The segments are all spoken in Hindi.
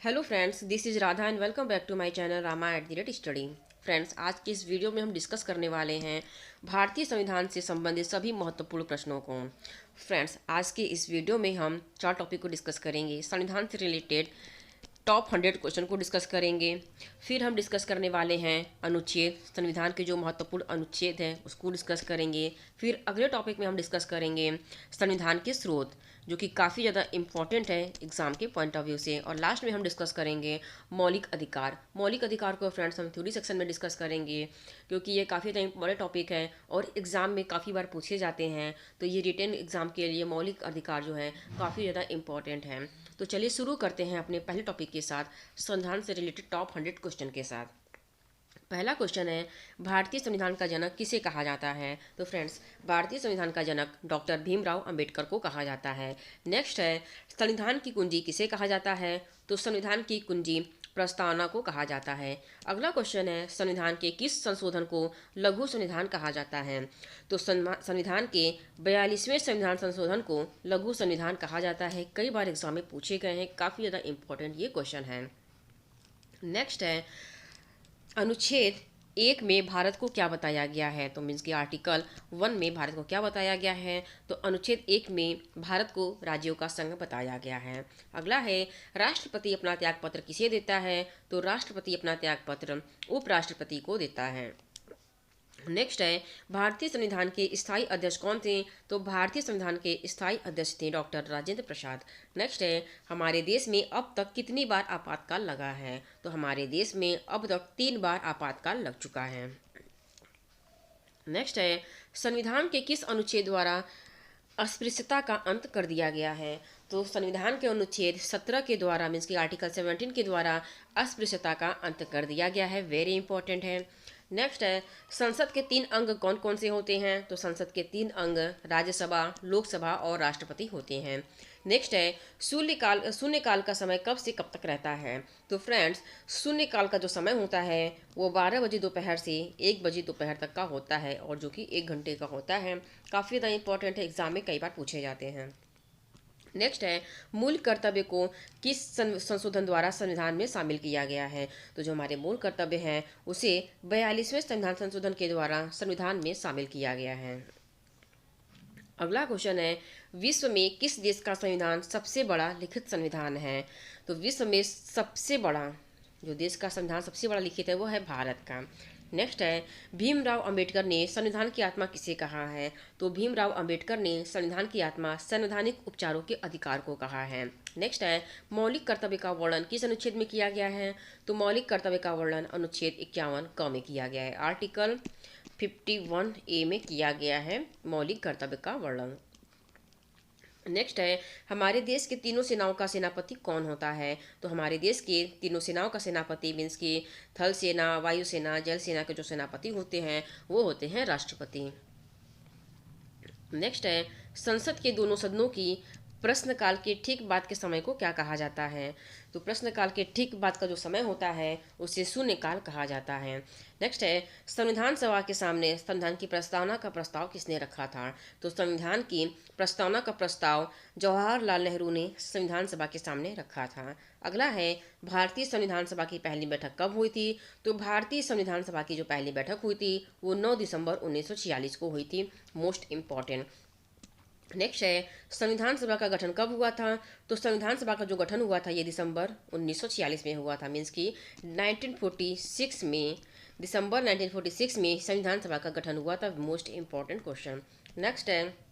Hello friends, this is Radha and welcome back to my channel Rama at the rate study. Friends, आज की इस वीडियो में हम डिस्कस करने वाले हैं भारतीय संविधान से संबंधित सभी महत्वपूर्ण प्रश्नों को। फ्रेंड्स, आज के इस वीडियो में हम 4 टॉपिक को डिस्कस करेंगे। संविधान से रिलेटेड टॉप 100 क्वेश्चन को डिस्कस करेंगे। फिर हम डिस्कस करने वाले हैं अनुच्छेद, संविधान के जो महत्वपूर्ण अनुच्छेद हैं उसको डिस्कस करेंगे। फिर अगले टॉपिक में हम डिस्कस करेंगे संविधान के स्रोत, जो कि काफ़ी ज़्यादा इंपॉर्टेंट है एग्जाम के पॉइंट ऑफ व्यू से। और लास्ट में हम डिस्कस करेंगे मौलिक अधिकार। मौलिक अधिकार को फ्रेंड्स हम थ्योरी सेक्शन में डिस्कस करेंगे, क्योंकि ये काफ़ी ज़्यादा बड़े टॉपिक है और एग्जाम में काफ़ी बार पूछे जाते हैं। तो ये रिटन एग्जाम के लिए मौलिक अधिकार जो है काफ़ी ज़्यादा इंपॉर्टेंट है। तो चलिए शुरू करते हैं अपने पहले टॉपिक के साथ, संविधान से रिलेटेड टॉप 100 क्वेश्चन के साथ। पहला क्वेश्चन है, भारतीय संविधान का जनक किसे कहा जाता है? तो फ्रेंड्स, भारतीय संविधान का जनक डॉक्टर भीमराव अंबेडकर को कहा जाता है। नेक्स्ट है, संविधान की कुंजी किसे कहा जाता है? तो संविधान की कुंजी प्रस्तावना को कहा जाता है। अगला क्वेश्चन है, संविधान के किस संशोधन को लघु संविधान कहा जाता है? तो संविधान के 42वें संविधान संशोधन को लघु संविधान कहा जाता है। कई बार एग्जाम में पूछे गए हैं, काफ़ी ज़्यादा इंपॉर्टेंट ये क्वेश्चन है। नेक्स्ट है, अनुच्छेद 1 में भारत को क्या बताया गया है? तो मीन्स कि आर्टिकल 1 में भारत को क्या बताया गया है? तो अनुच्छेद 1 में भारत को राज्यों का संघ बताया गया है। अगला है, राष्ट्रपति अपना त्यागपत्र किसे देता है? तो राष्ट्रपति अपना त्यागपत्र उपराष्ट्रपति को देता है। नेक्स्ट है, भारतीय संविधान के स्थायी अध्यक्ष कौन थे? तो भारतीय संविधान के स्थायी अध्यक्ष थे डॉक्टर राजेंद्र प्रसाद। नेक्स्ट है, हमारे देश में अब तक कितनी बार आपातकाल लगा है? तो हमारे देश में अब तक 3 बार आपातकाल लग चुका है। नेक्स्ट है, संविधान के किस अनुच्छेद द्वारा अस्पृश्यता का अंत कर दिया गया है? तो संविधान के अनुच्छेद 17 के द्वारा मीन्स की आर्टिकल 17 के द्वारा अस्पृश्यता का अंत कर दिया गया है। वेरी इंपॉर्टेंट है। नेक्स्ट है, संसद के 3 अंग कौन कौन से होते हैं? तो संसद के 3 अंग राज्यसभा, लोकसभा और राष्ट्रपति होते हैं। नेक्स्ट है, शून्यकाल का समय कब से कब तक रहता है? तो फ्रेंड्स, शून्यकाल का जो समय होता है वो 12 बजे दोपहर से 1 बजे दोपहर तक का होता है, और जो कि 1 घंटे का होता है। काफ़ी ज़्यादा इंपॉर्टेंट है, एग्जाम में कई बार पूछे जाते हैं। नेक्स्ट है, मूल कर्तव्य को किस संशोधन द्वारा संविधान में शामिल किया गया है? तो जो हमारे मूल कर्तव्य हैं उसे 42वें संविधान संशोधन के द्वारा संविधान में शामिल किया गया है। अगला क्वेश्चन है, विश्व में किस देश का संविधान सबसे बड़ा लिखित संविधान है? तो विश्व में सबसे बड़ा जो देश का संविधान सबसे बड़ा लिखित है वो है भारत का। नेक्स्ट है, भीमराव अंबेडकर ने संविधान की आत्मा किसे कहा है? तो भीमराव अंबेडकर ने संविधान की आत्मा संवैधानिक उपचारों के अधिकार को कहा है। नेक्स्ट है, मौलिक कर्तव्य का वर्णन किस अनुच्छेद में किया गया है? तो मौलिक कर्तव्य का वर्णन अनुच्छेद 51 क में किया गया है। आर्टिकल 51A में किया गया है मौलिक कर्तव्य का वर्णन। नेक्स्ट है, हमारे देश के तीनों सेनाओं का सेनापति कौन होता है? तो हमारे देश के तीनों सेनाओं का सेनापति मीन्स कि थल सेना, वायु सेना, जल सेना के जो सेनापति होते हैं वो होते हैं राष्ट्रपति। नेक्स्ट है, संसद के दोनों सदनों की प्रश्नकाल के ठीक बाद के समय को क्या कहा जाता है? तो प्रश्नकाल के ठीक बाद का जो समय होता है उसे शून्यकाल कहा जाता है। नेक्स्ट है, संविधान सभा के सामने संविधान की प्रस्तावना का प्रस्ताव किसने रखा था? तो संविधान की प्रस्तावना का प्रस्ताव जवाहरलाल नेहरू ने संविधान सभा के सामने रखा था। अगला है, भारतीय संविधान सभा की पहली बैठक कब हुई थी? तो भारतीय संविधान सभा की जो पहली बैठक हुई थी वो 9 दिसंबर 1946 को हुई थी। Most important. नेक्स्ट है, संविधान सभा का गठन कब हुआ था? तो संविधान सभा का जो गठन हुआ था ये दिसंबर 1946 में हुआ था। मीन्स कि 1946 में, दिसंबर 1946 में संविधान सभा का गठन हुआ था। Most important question. नेक्स्ट है,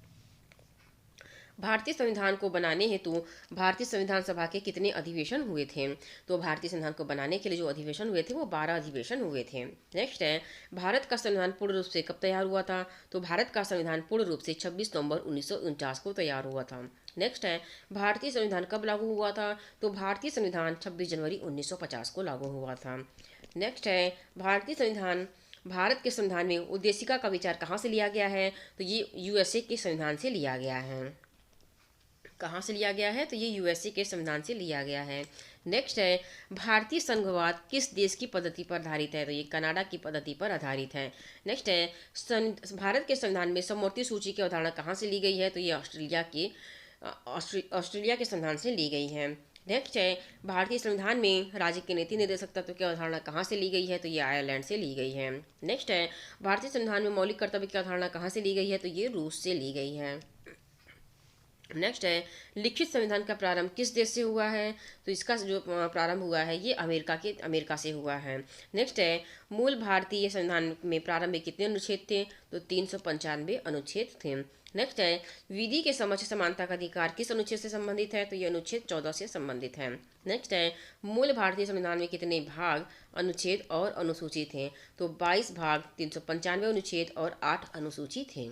भारतीय संविधान को बनाने हेतु भारतीय संविधान सभा के कितने अधिवेशन हुए थे? तो भारतीय संविधान को बनाने के लिए जो अधिवेशन हुए थे वो 12 अधिवेशन हुए थे। नेक्स्ट है, भारत का संविधान पूर्ण रूप से कब तैयार हुआ था? तो भारत का संविधान पूर्ण रूप से 26 नवंबर 1949 को तैयार हुआ था। नेक्स्ट है, भारतीय संविधान कब लागू हुआ था? तो भारतीय संविधान 26 जनवरी 1950 को लागू हुआ था। नेक्स्ट है, भारत के संविधान में उद्देशिका का विचार कहाँ से लिया गया है? तो ये यूएसए के संविधान से लिया गया है। कहाँ से लिया गया है? तो ये यूएसए के संविधान से लिया गया है। नेक्स्ट है, भारतीय संघवाद किस देश की पद्धति पर आधारित है? तो ये कनाडा की पद्धति पर आधारित है। नेक्स्ट है, भारत के संविधान में समवर्ती सूची की अवधारणा कहाँ से ली गई है? तो ये ऑस्ट्रेलिया के संविधान से ली गई है। नेक्स्ट है, भारतीय संविधान में राज्य के नीति निर्देशक तत्व की अवधारणा कहाँ से ली गई है? तो ये आयरलैंड से ली गई है। नेक्स्ट है, भारतीय संविधान में मौलिक कर्तव्य की अवधारणा कहाँ से ली गई है? तो ये रूस से ली गई है। नेक्स्ट है, लिखित संविधान का प्रारंभ किस देश से हुआ है? तो इसका जो प्रारंभ हुआ है ये अमेरिका से हुआ है। नेक्स्ट है, मूल भारतीय संविधान में प्रारंभ में कितने अनुच्छेद थे? तो 395 अनुच्छेद थे। नेक्स्ट है, विधि के समक्ष समानता का अधिकार किस अनुच्छेद से संबंधित है? तो ये अनुच्छेद 14 से संबंधित है। नेक्स्ट है, मूल भारतीय संविधान में कितने भाग, अनुच्छेद और अनुसूची थे? तो 22 भाग, 395 अनुच्छेद और 8 अनुसूची थे।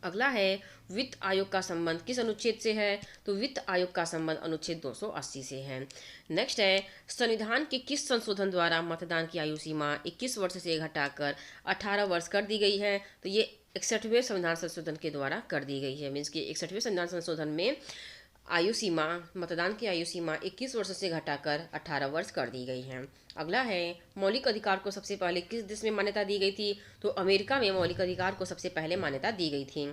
अगला है, वित्त आयोग का संबंध किस अनुच्छेद से है? तो वित्त आयोग का संबंध अनुच्छेद 280 से है। नेक्स्ट है, संविधान के किस संशोधन द्वारा मतदान की आयु सीमा 21 वर्ष से घटाकर 18 वर्ष कर दी गई है? तो ये 61वें संविधान संशोधन के द्वारा कर दी गई है। मीन्स कि 61वें संविधान संशोधन में आयु सीमा, मतदान की आयु सीमा 21 वर्ष से घटाकर 18 वर्ष कर दी गई है। अगला है, मौलिक अधिकार को सबसे पहले किस देश में मान्यता दी गई थी? तो अमेरिका में मौलिक अधिकार को सबसे पहले मान्यता दी गई थी।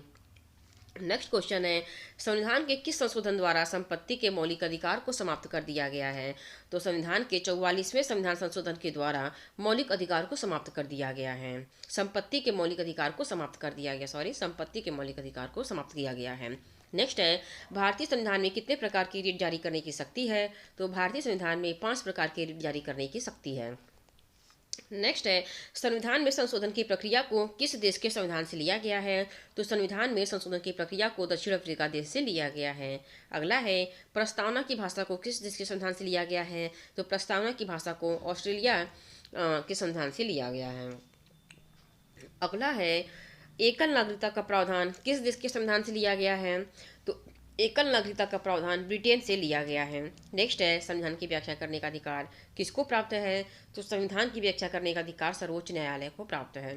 नेक्स्ट क्वेश्चन है, संविधान के किस संशोधन द्वारा संपत्ति के मौलिक अधिकार को समाप्त कर दिया गया है? तो संविधान के 44वें संविधान संशोधन के द्वारा मौलिक अधिकार को समाप्त कर दिया गया है। संपत्ति के मौलिक अधिकार को समाप्त कर दिया गया संपत्ति के मौलिक अधिकार को समाप्त किया गया है। नेक्स्ट है, भारतीय संविधान में कितने प्रकार की रीट जारी करने की शक्ति है? तो भारतीय संविधान में 5 प्रकार की रीट जारी करने की शक्ति है। नेक्स्ट है, संविधान में संशोधन की प्रक्रिया को किस देश के संविधान से लिया गया है? तो संविधान में संशोधन की प्रक्रिया को दक्षिण अफ्रीका देश से लिया गया है। अगला है, प्रस्तावना की भाषा को किस देश के संविधान से लिया गया है? तो प्रस्तावना की भाषा को ऑस्ट्रेलिया के संविधान से लिया गया है। अगला है, एकल नागरिकता का प्रावधान किस देश के संविधान से लिया गया है? तो एकल नागरिकता का प्रावधान ब्रिटेन से लिया गया है। नेक्स्ट है, संविधान की व्याख्या करने का अधिकार किसको प्राप्त है? तो संविधान की व्याख्या करने का अधिकार सर्वोच्च न्यायालय को प्राप्त है।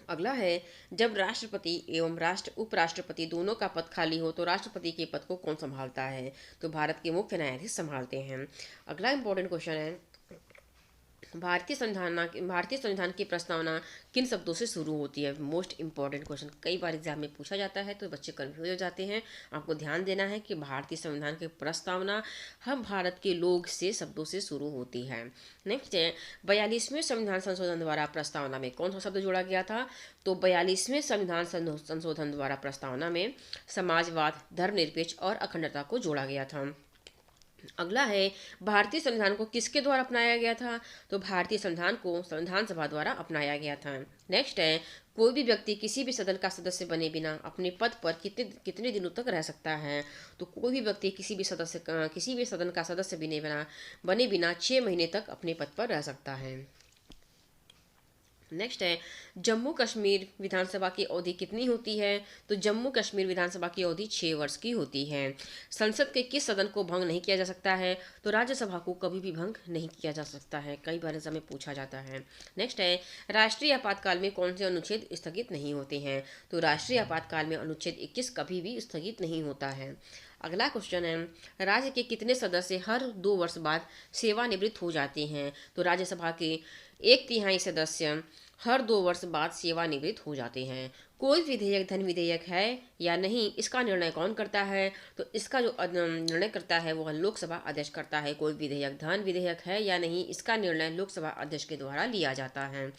अगला है, जब राष्ट्रपति एवं उपराष्ट्रपति दोनों का पद खाली हो तो राष्ट्रपति के पद को कौन संभालता है? तो भारत के मुख्य न्यायाधीश संभालते हैं। अगला इंपॉर्टेंट क्वेश्चन है, भारतीय संविधान की प्रस्तावना किन शब्दों से शुरू होती है? मोस्ट इंपॉर्टेंट क्वेश्चन, कई बार एग्जाम में पूछा जाता है तो बच्चे कंफ्यूज हो जाते हैं। आपको ध्यान देना है कि भारतीय संविधान की प्रस्तावना हम भारत के लोग से शब्दों से शुरू होती है। नेक्स्ट है, 42वें संविधान संशोधन द्वारा प्रस्तावना में कौन सा शब्द जोड़ा गया था? तो 42वें संविधान संशोधन द्वारा प्रस्तावना में समाजवाद, धर्मनिरपेक्ष और अखंडता को जोड़ा गया था। अगला है, भारतीय संविधान को किसके द्वारा अपनाया गया था? तो भारतीय संविधान को संविधान सभा द्वारा अपनाया गया था। नेक्स्ट है, कोई भी व्यक्ति किसी भी सदन का सदस्य बने बिना अपने पद पर कितने दिनों तक रह सकता है? तो कोई भी व्यक्ति किसी भी सदन का सदस्य बने बिना 6 महीने तक अपने पद पर रह सकता है। नेक्स्ट है, जम्मू कश्मीर विधानसभा की अवधि कितनी होती है? तो जम्मू कश्मीर विधानसभा की अवधि 6 वर्ष की होती है। संसद के किस सदन को भंग नहीं किया जा सकता है? तो राज्यसभा को कभी भी भंग नहीं किया जा सकता है। कई बार एग्जाम में पूछा जाता है। नेक्स्ट है, राष्ट्रीय आपातकाल में कौन से अनुच्छेद स्थगित नहीं होते हैं? तो राष्ट्रीय आपातकाल में अनुच्छेद 21 कभी भी स्थगित नहीं होता है। अगला क्वेश्चन है, राज्य के कितने सदस्य हर 2 वर्ष बाद सेवानिवृत्त हो जाते हैं? तो राज्यसभा के 1/3 सदस्य हर 2 वर्ष बाद सेवानिवृत्त हो जाते हैं। कोई विधेयक धन विधेयक है या नहीं, इसका निर्णय कौन करता है? तो इसका जो निर्णय करता है वो लोकसभा अध्यक्ष करता है। कोई विधेयक धन विधेयक है या नहीं, इसका निर्णय लोकसभा अध्यक्ष के द्वारा लिया जाता है।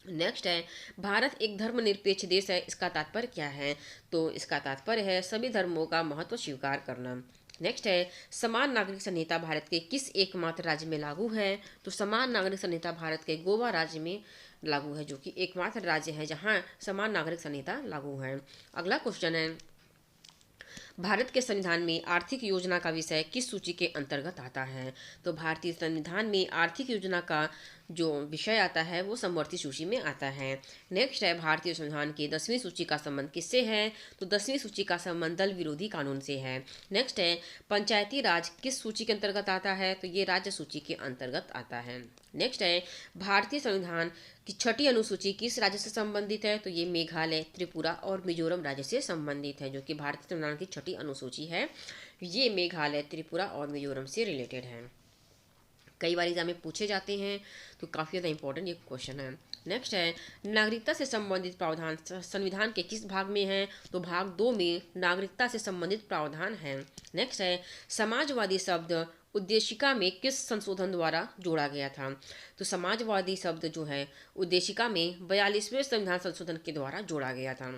नेक्स्ट है, भारत एक धर्मनिरपेक्ष देश है, इसका तात्पर्य क्या है? तो इसका तात्पर्य है सभी धर्मों का महत्व स्वीकार करना। नेक्स्ट है, समान नागरिक संहिता भारत के किस एकमात्र राज्य में लागू है? तो समान नागरिक संहिता भारत के गोवा राज्य में लागू है, जो कि एकमात्र राज्य है जहां समान नागरिक संहिता लागू है। अगला क्वेश्चन है, भारत के संविधान में आर्थिक योजना का विषय किस सूची के अंतर्गत आता है? तो भारतीय संविधान में आर्थिक योजना का जो विषय आता है वो समवर्ती सूची में आता है। नेक्स्ट है, भारतीय संविधान की 10वीं सूची का संबंध किससे है? तो 10वीं सूची का संबंध दल विरोधी कानून से है। नेक्स्ट है, पंचायती राज किस सूची के अंतर्गत आता है? तो ये राज्य सूची के अंतर्गत आता है। नेक्स्ट है, भारतीय संविधान की 6ठी अनुसूची किस राज्य से संबंधित है? तो ये मेघालय, त्रिपुरा और मिजोरम राज्य से संबंधित है। जो कि भारतीय संविधान की 6ठी अनुसूची है, ये मेघालय, त्रिपुरा और मिजोरम से रिलेटेड है। कई बार एग्जाम में पूछे जाते हैं, तो काफ़ी ज़्यादा इंपॉर्टेंट ये क्वेश्चन है। नेक्स्ट है, नागरिकता से संबंधित प्रावधान संविधान के किस भाग में है? तो भाग 2 में नागरिकता से संबंधित प्रावधान है। नेक्स्ट है, समाजवादी शब्द उद्देशिका में किस संशोधन द्वारा जोड़ा गया था? तो समाजवादी शब्द जो है उद्देशिका में 42वें संविधान संशोधन के द्वारा जोड़ा गया था।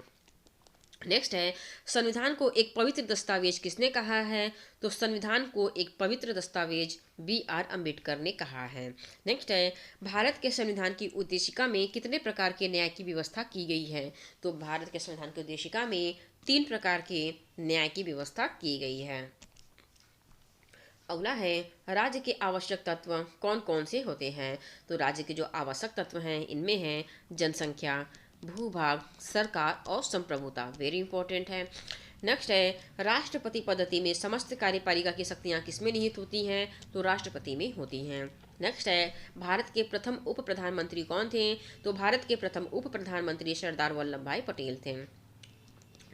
नेक्स्ट है, संविधान को एक पवित्र दस्तावेज किसने कहा है? तो संविधान को एक पवित्र दस्तावेज B.R. अम्बेडकर ने कहा है। नेक्स्ट है, भारत के संविधान की उद्देशिका में कितने प्रकार के न्याय की व्यवस्था की गई है? तो भारत के संविधान की उद्देशिका में 3 प्रकार के न्याय की व्यवस्था की गई है। अगला है, राज्य के आवश्यक तत्व कौन कौन से होते हैं? तो राज्य के जो आवश्यक तत्व हैं इनमें हैं जनसंख्या, भूभाग, सरकार और संप्रभुता। वेरी इंपॉर्टेंट है। नेक्स्ट है, राष्ट्रपति पद्धति में समस्त कार्यपालिका की शक्तियां किसमें निहित होती हैं? तो राष्ट्रपति में होती हैं। नेक्स्ट है, भारत के प्रथम उप प्रधानमंत्री कौन थे? तो भारत के प्रथम उप प्रधानमंत्री सरदार वल्लभ भाई पटेल थे।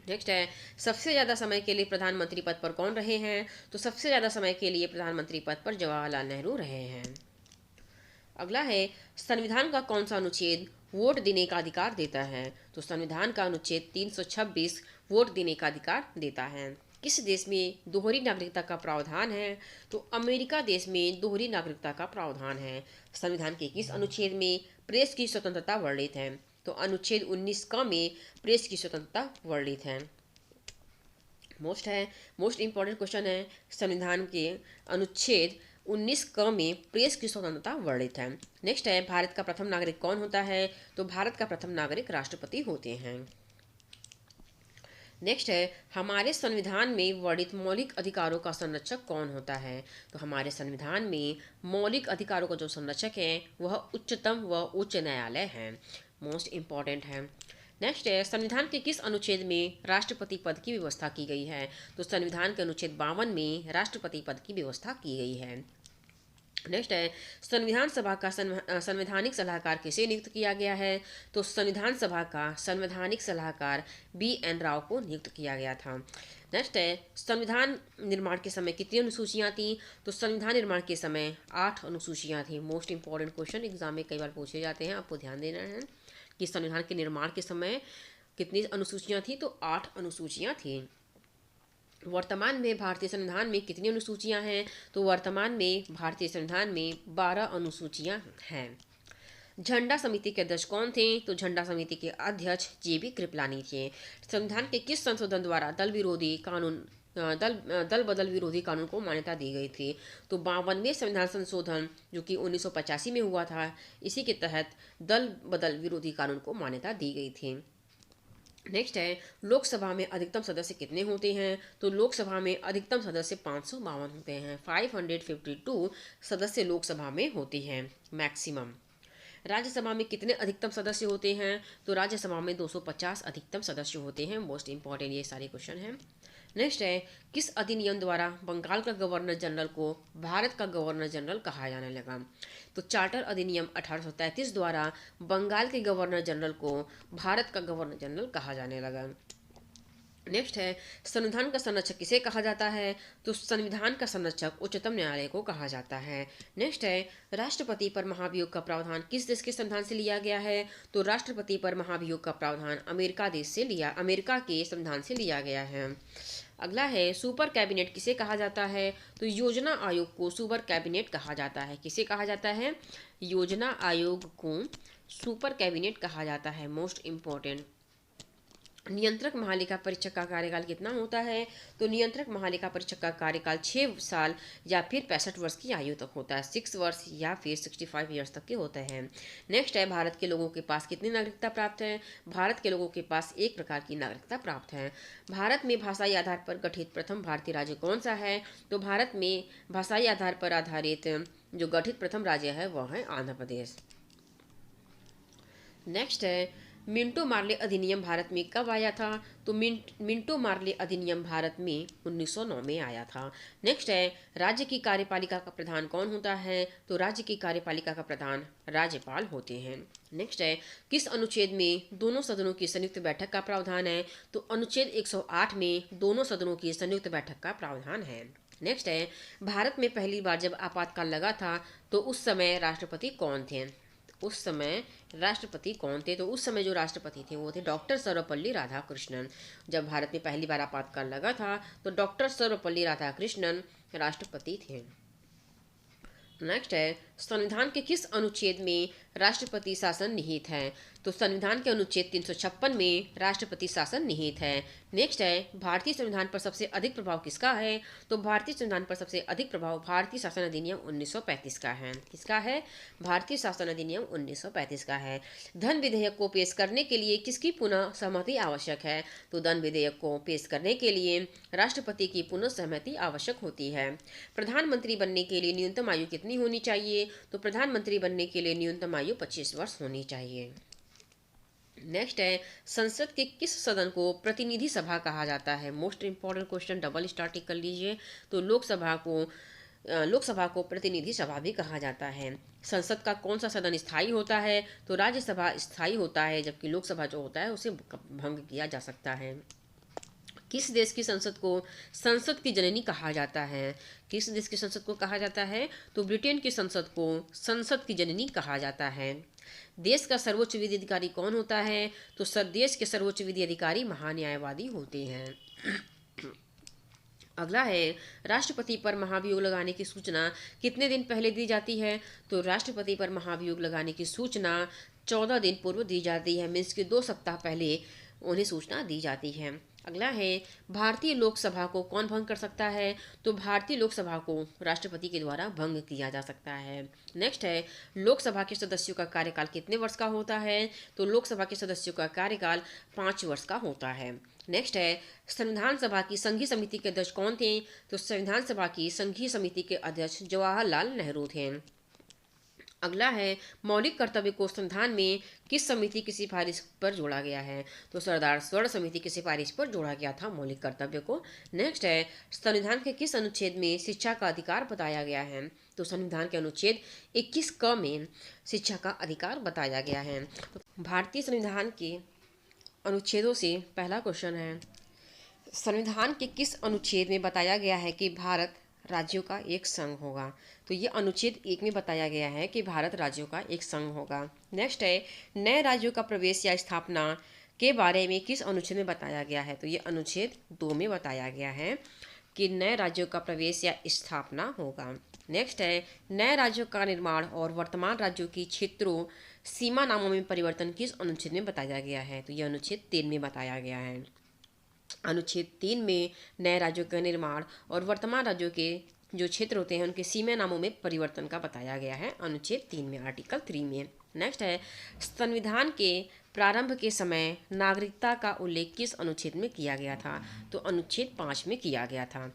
नेक्स्ट है, सबसे ज़्यादा समय के लिए प्रधानमंत्री पद पर कौन रहे हैं? तो सबसे ज़्यादा समय के लिए प्रधानमंत्री पद पर जवाहरलाल नेहरू रहे हैं। अगला है, संविधान का कौन सा अनुच्छेद वोट देने का अधिकार देता है? तो संविधान का अनुच्छेद 326 वोट देने का अधिकार देता है। किस देश में दोहरी नागरिकता का प्रावधान है? तो अमेरिका देश में दोहरी नागरिकता का प्रावधान है। संविधान के किस अनुच्छेद में प्रेस की स्वतंत्रता वर्णित है? तो अनुच्छेद 19 क में प्रेस की स्वतंत्रता वर्णित है। मोस्ट इंपॉर्टेंट क्वेश्चन है, संविधान के अनुच्छेद 19 क में प्रेस की स्वतंत्रता वर्णित है। नेक्स्ट है, भारत का प्रथम नागरिक कौन होता है? तो भारत का प्रथम नागरिक राष्ट्रपति होते हैं। नेक्स्ट है, हमारे संविधान में वर्णित मौलिक अधिकारों का संरक्षक कौन होता है? तो हमारे संविधान में मौलिक अधिकारों का जो संरक्षक है वह उच्चतम व उच्च न्यायालय है। मोस्ट इंपॉर्टेंट है। नेक्स्ट है, संविधान के किस अनुच्छेद में राष्ट्रपति पद की व्यवस्था की गई है? तो संविधान के अनुच्छेद 52 में राष्ट्रपति पद की व्यवस्था की गई है। नेक्स्ट है, संविधान सभा का संवैधानिक सलाहकार किसे नियुक्त किया गया है? तो संविधान सभा का संवैधानिक सलाहकार B.N. राव को नियुक्त किया गया था। नेक्स्ट है, संविधान निर्माण के समय कितनी अनुसूचियां थी? तो संविधान निर्माण के समय 8 अनुसूचियां थी। मोस्ट इंपॉर्टेंट क्वेश्चन एग्जाम में कई बार पूछे जाते हैं, आपको ध्यान देना है कि संविधान के निर्माण के समय कितनी अनुसूचियां थी? तो 8 अनुसूचियां थी। वर्तमान में भारतीय संविधान में कितनी अनुसूचियां हैं? तो वर्तमान में भारतीय संविधान में 12 अनुसूचियां हैं। झंडा समिति के अध्यक्ष कौन थे? तो झंडा समिति के अध्यक्ष JB कृपलानी थे। संविधान के किस संशोधन द्वारा दल बदल विरोधी कानून को मान्यता दी गई थी? तो 52वें संविधान संशोधन जो कि 1985 में हुआ था, इसी के तहत दल बदल विरोधी कानून को मान्यता दी गई थी। नेक्स्ट है, लोकसभा में अधिकतम सदस्य कितने होते हैं? तो लोकसभा में अधिकतम सदस्य 552 होते हैं। 552 सदस्य लोकसभा में होते हैं मैक्सिमम। राज्यसभा में कितने अधिकतम सदस्य होते हैं? तो राज्यसभा में 250 अधिकतम सदस्य होते हैं। मोस्ट इंपॉर्टेंट ये सारे क्वेश्चन हैं। नेक्स्ट है, किस अधिनियम द्वारा बंगाल का गवर्नर जनरल को भारत का गवर्नर जनरल कहा जाने लगा? तो चार्टर अधिनियम 1833 द्वारा बंगाल के गवर्नर जनरल को भारत का गवर्नर जनरल कहा जाने लगा। नेक्स्ट है, संविधान का संरक्षक किसे कहा जाता है? तो संविधान का संरक्षक उच्चतम न्यायालय को कहा जाता है। नेक्स्ट है, राष्ट्रपति पर महाभियोग का प्रावधान किस देश के संविधान से लिया गया है? तो राष्ट्रपति पर महाभियोग का प्रावधान अमेरिका के संविधान से लिया गया है। अगला है, सुपर कैबिनेट किसे कहा जाता है? तो योजना आयोग को सुपर कैबिनेट कहा जाता है। किसे कहा जाता है? योजना आयोग को सुपर कैबिनेट कहा जाता है। Most important. नियंत्रक महालेखा परीक्षक का कार्यकाल कितना होता है? तो नियंत्रक महालेखा परीक्षक का कार्यकाल 6 साल या फिर 65 वर्ष की आयु तक होता है। 6 वर्ष या फिर 65 ईयर्स तक के होते हैं। नेक्स्ट है, भारत के लोगों के पास कितनी नागरिकता प्राप्त है? भारत के लोगों के पास एक प्रकार की नागरिकता प्राप्त है। भारत में भाषाई आधार पर गठित प्रथम भारतीय राज्य कौन सा है? तो भारत में भाषाई आधार पर आधारित जो गठित प्रथम राज्य है वह है आंध्र प्रदेश। नेक्स्ट है, मिंटो मार्ले अधिनियम भारत में कब आया था? तो मिंटो मार्ले अधिनियम भारत में 1909 में आया था। नेक्स्ट है, राज्य की कार्यपालिका का प्रधान कौन होता है? तो राज्य की कार्यपालिका का प्रधान राज्यपाल होते हैं। नेक्स्ट है, किस अनुच्छेद में दोनों सदनों की संयुक्त बैठक का प्रावधान है? तो अनुच्छेद 108 में दोनों सदनों की संयुक्त बैठक का प्रावधान है। नेक्स्ट है, भारत में पहली बार जब आपातकाल लगा था तो उस समय राष्ट्रपति कौन थे? उस समय राष्ट्रपति कौन थे? तो उस समय जो राष्ट्रपति थे वो थे डॉक्टर सर्वपल्ली राधाकृष्णन। जब भारत में पहली बार आपातकाल लगा था तो डॉक्टर सर्वपल्ली राधाकृष्णन राष्ट्रपति थे। नेक्स्ट है, संविधान के किस अनुच्छेद में राष्ट्रपति शासन निहित है? तो संविधान के अनुच्छेद 356 में राष्ट्रपति शासन निहित है। नेक्स्ट है, भारतीय संविधान पर सबसे अधिक प्रभाव किसका है? तो भारतीय संविधान पर सबसे अधिक प्रभाव भारतीय शासन अधिनियम 1935 का है। किसका है? भारतीय शासन अधिनियम 1935 का है। धन विधेयक को पेश करने के लिए किसकी पुनः सहमति आवश्यक है? तो धन विधेयक को पेश करने के लिए राष्ट्रपति की पुनः सहमति आवश्यक होती है। प्रधानमंत्री बनने के लिए न्यूनतम आयु कितनी होनी चाहिए? तो प्रधानमंत्री बनने के लिए न्यूनतम आयु 25 वर्ष होनी चाहिए। नेक्स्ट है, संसद के किस सदन को प्रतिनिधि सभा कहा जाता है? Most important question, double star tick कर लीजिए। तो लोकसभा को प्रतिनिधि सभा भी कहा जाता है। संसद का कौन सा सदन स्थायी होता है? तो राज्यसभा स्थायी होता है, जबकि लोकसभा जो होता है उसे भंग किया जा सकता है। किस देश की संसद को संसद की जननी कहा जाता है? किस देश की संसद को कहा जाता है? तो ब्रिटेन की संसद को संसद की जननी कहा जाता है। देश का सर्वोच्च विधि अधिकारी कौन होता है? तो देश के सर्वोच्च विधि अधिकारी महान्यायवादी होते हैं। अगला है, राष्ट्रपति पर महाभियोग लगाने की सूचना कितने दिन पहले दी जाती है? तो राष्ट्रपति पर महाभियोग लगाने की सूचना 14 दिन पूर्व दी जाती है, मीन्स के 2 सप्ताह पहले उन्हें सूचना दी जाती है। अगला है, भारतीय लोकसभा को कौन भंग कर सकता है? तो भारतीय लोकसभा को राष्ट्रपति के द्वारा भंग किया जा सकता है। नेक्स्ट है, लोकसभा के सदस्यों का कार्यकाल कितने वर्ष का होता है? तो लोकसभा के सदस्यों का कार्यकाल 5 वर्ष का होता है। नेक्स्ट है, संविधान सभा की संघीय समिति के अध्यक्ष कौन थे? तो संविधान सभा की संघीय समिति के अध्यक्ष जवाहरलाल नेहरू थे। अगला है, मौलिक कर्तव्य को संविधान में किस समिति की सिफारिश पर जोड़ा गया है? तो सरदार स्वर्ण समिति की सिफारिश पर जोड़ा गया था मौलिक कर्तव्य को। नेक्स्ट है, संविधान के किस अनुच्छेद में शिक्षा का अधिकार बताया गया है? तो संविधान के अनुच्छेद 21 क में शिक्षा का अधिकार बताया गया है। तो भारतीय संविधान के अनुच्छेदों से पहला क्वेश्चन है, संविधान के किस अनुच्छेद में बताया गया है कि भारत राज्यों का एक संघ होगा? तो ये अनुच्छेद 1 में बताया गया है कि भारत राज्यों का एक संघ होगा। नेक्स्ट है, नए राज्यों का प्रवेश या स्थापना के बारे में किस अनुच्छेद में बताया गया है? तो ये अनुच्छेद 2 में बताया गया है कि नए राज्यों का प्रवेश या स्थापना होगा। नेक्स्ट है, नए राज्यों का निर्माण और वर्तमान राज्यों की क्षेत्रों सीमा नामों में परिवर्तन किस अनुच्छेद में बताया गया है? तो यह अनुच्छेद 3 में बताया गया है। अनुच्छेद 3 में नए राज्यों का निर्माण और वर्तमान राज्यों के जो क्षेत्र होते हैं उनके सीमा नामों में परिवर्तन का बताया गया है अनुच्छेद 3 में, आर्टिकल 3 में। नेक्स्ट है, संविधान के प्रारंभ के समय नागरिकता का उल्लेख किस अनुच्छेद में किया गया था? तो अनुच्छेद 5 में किया गया था।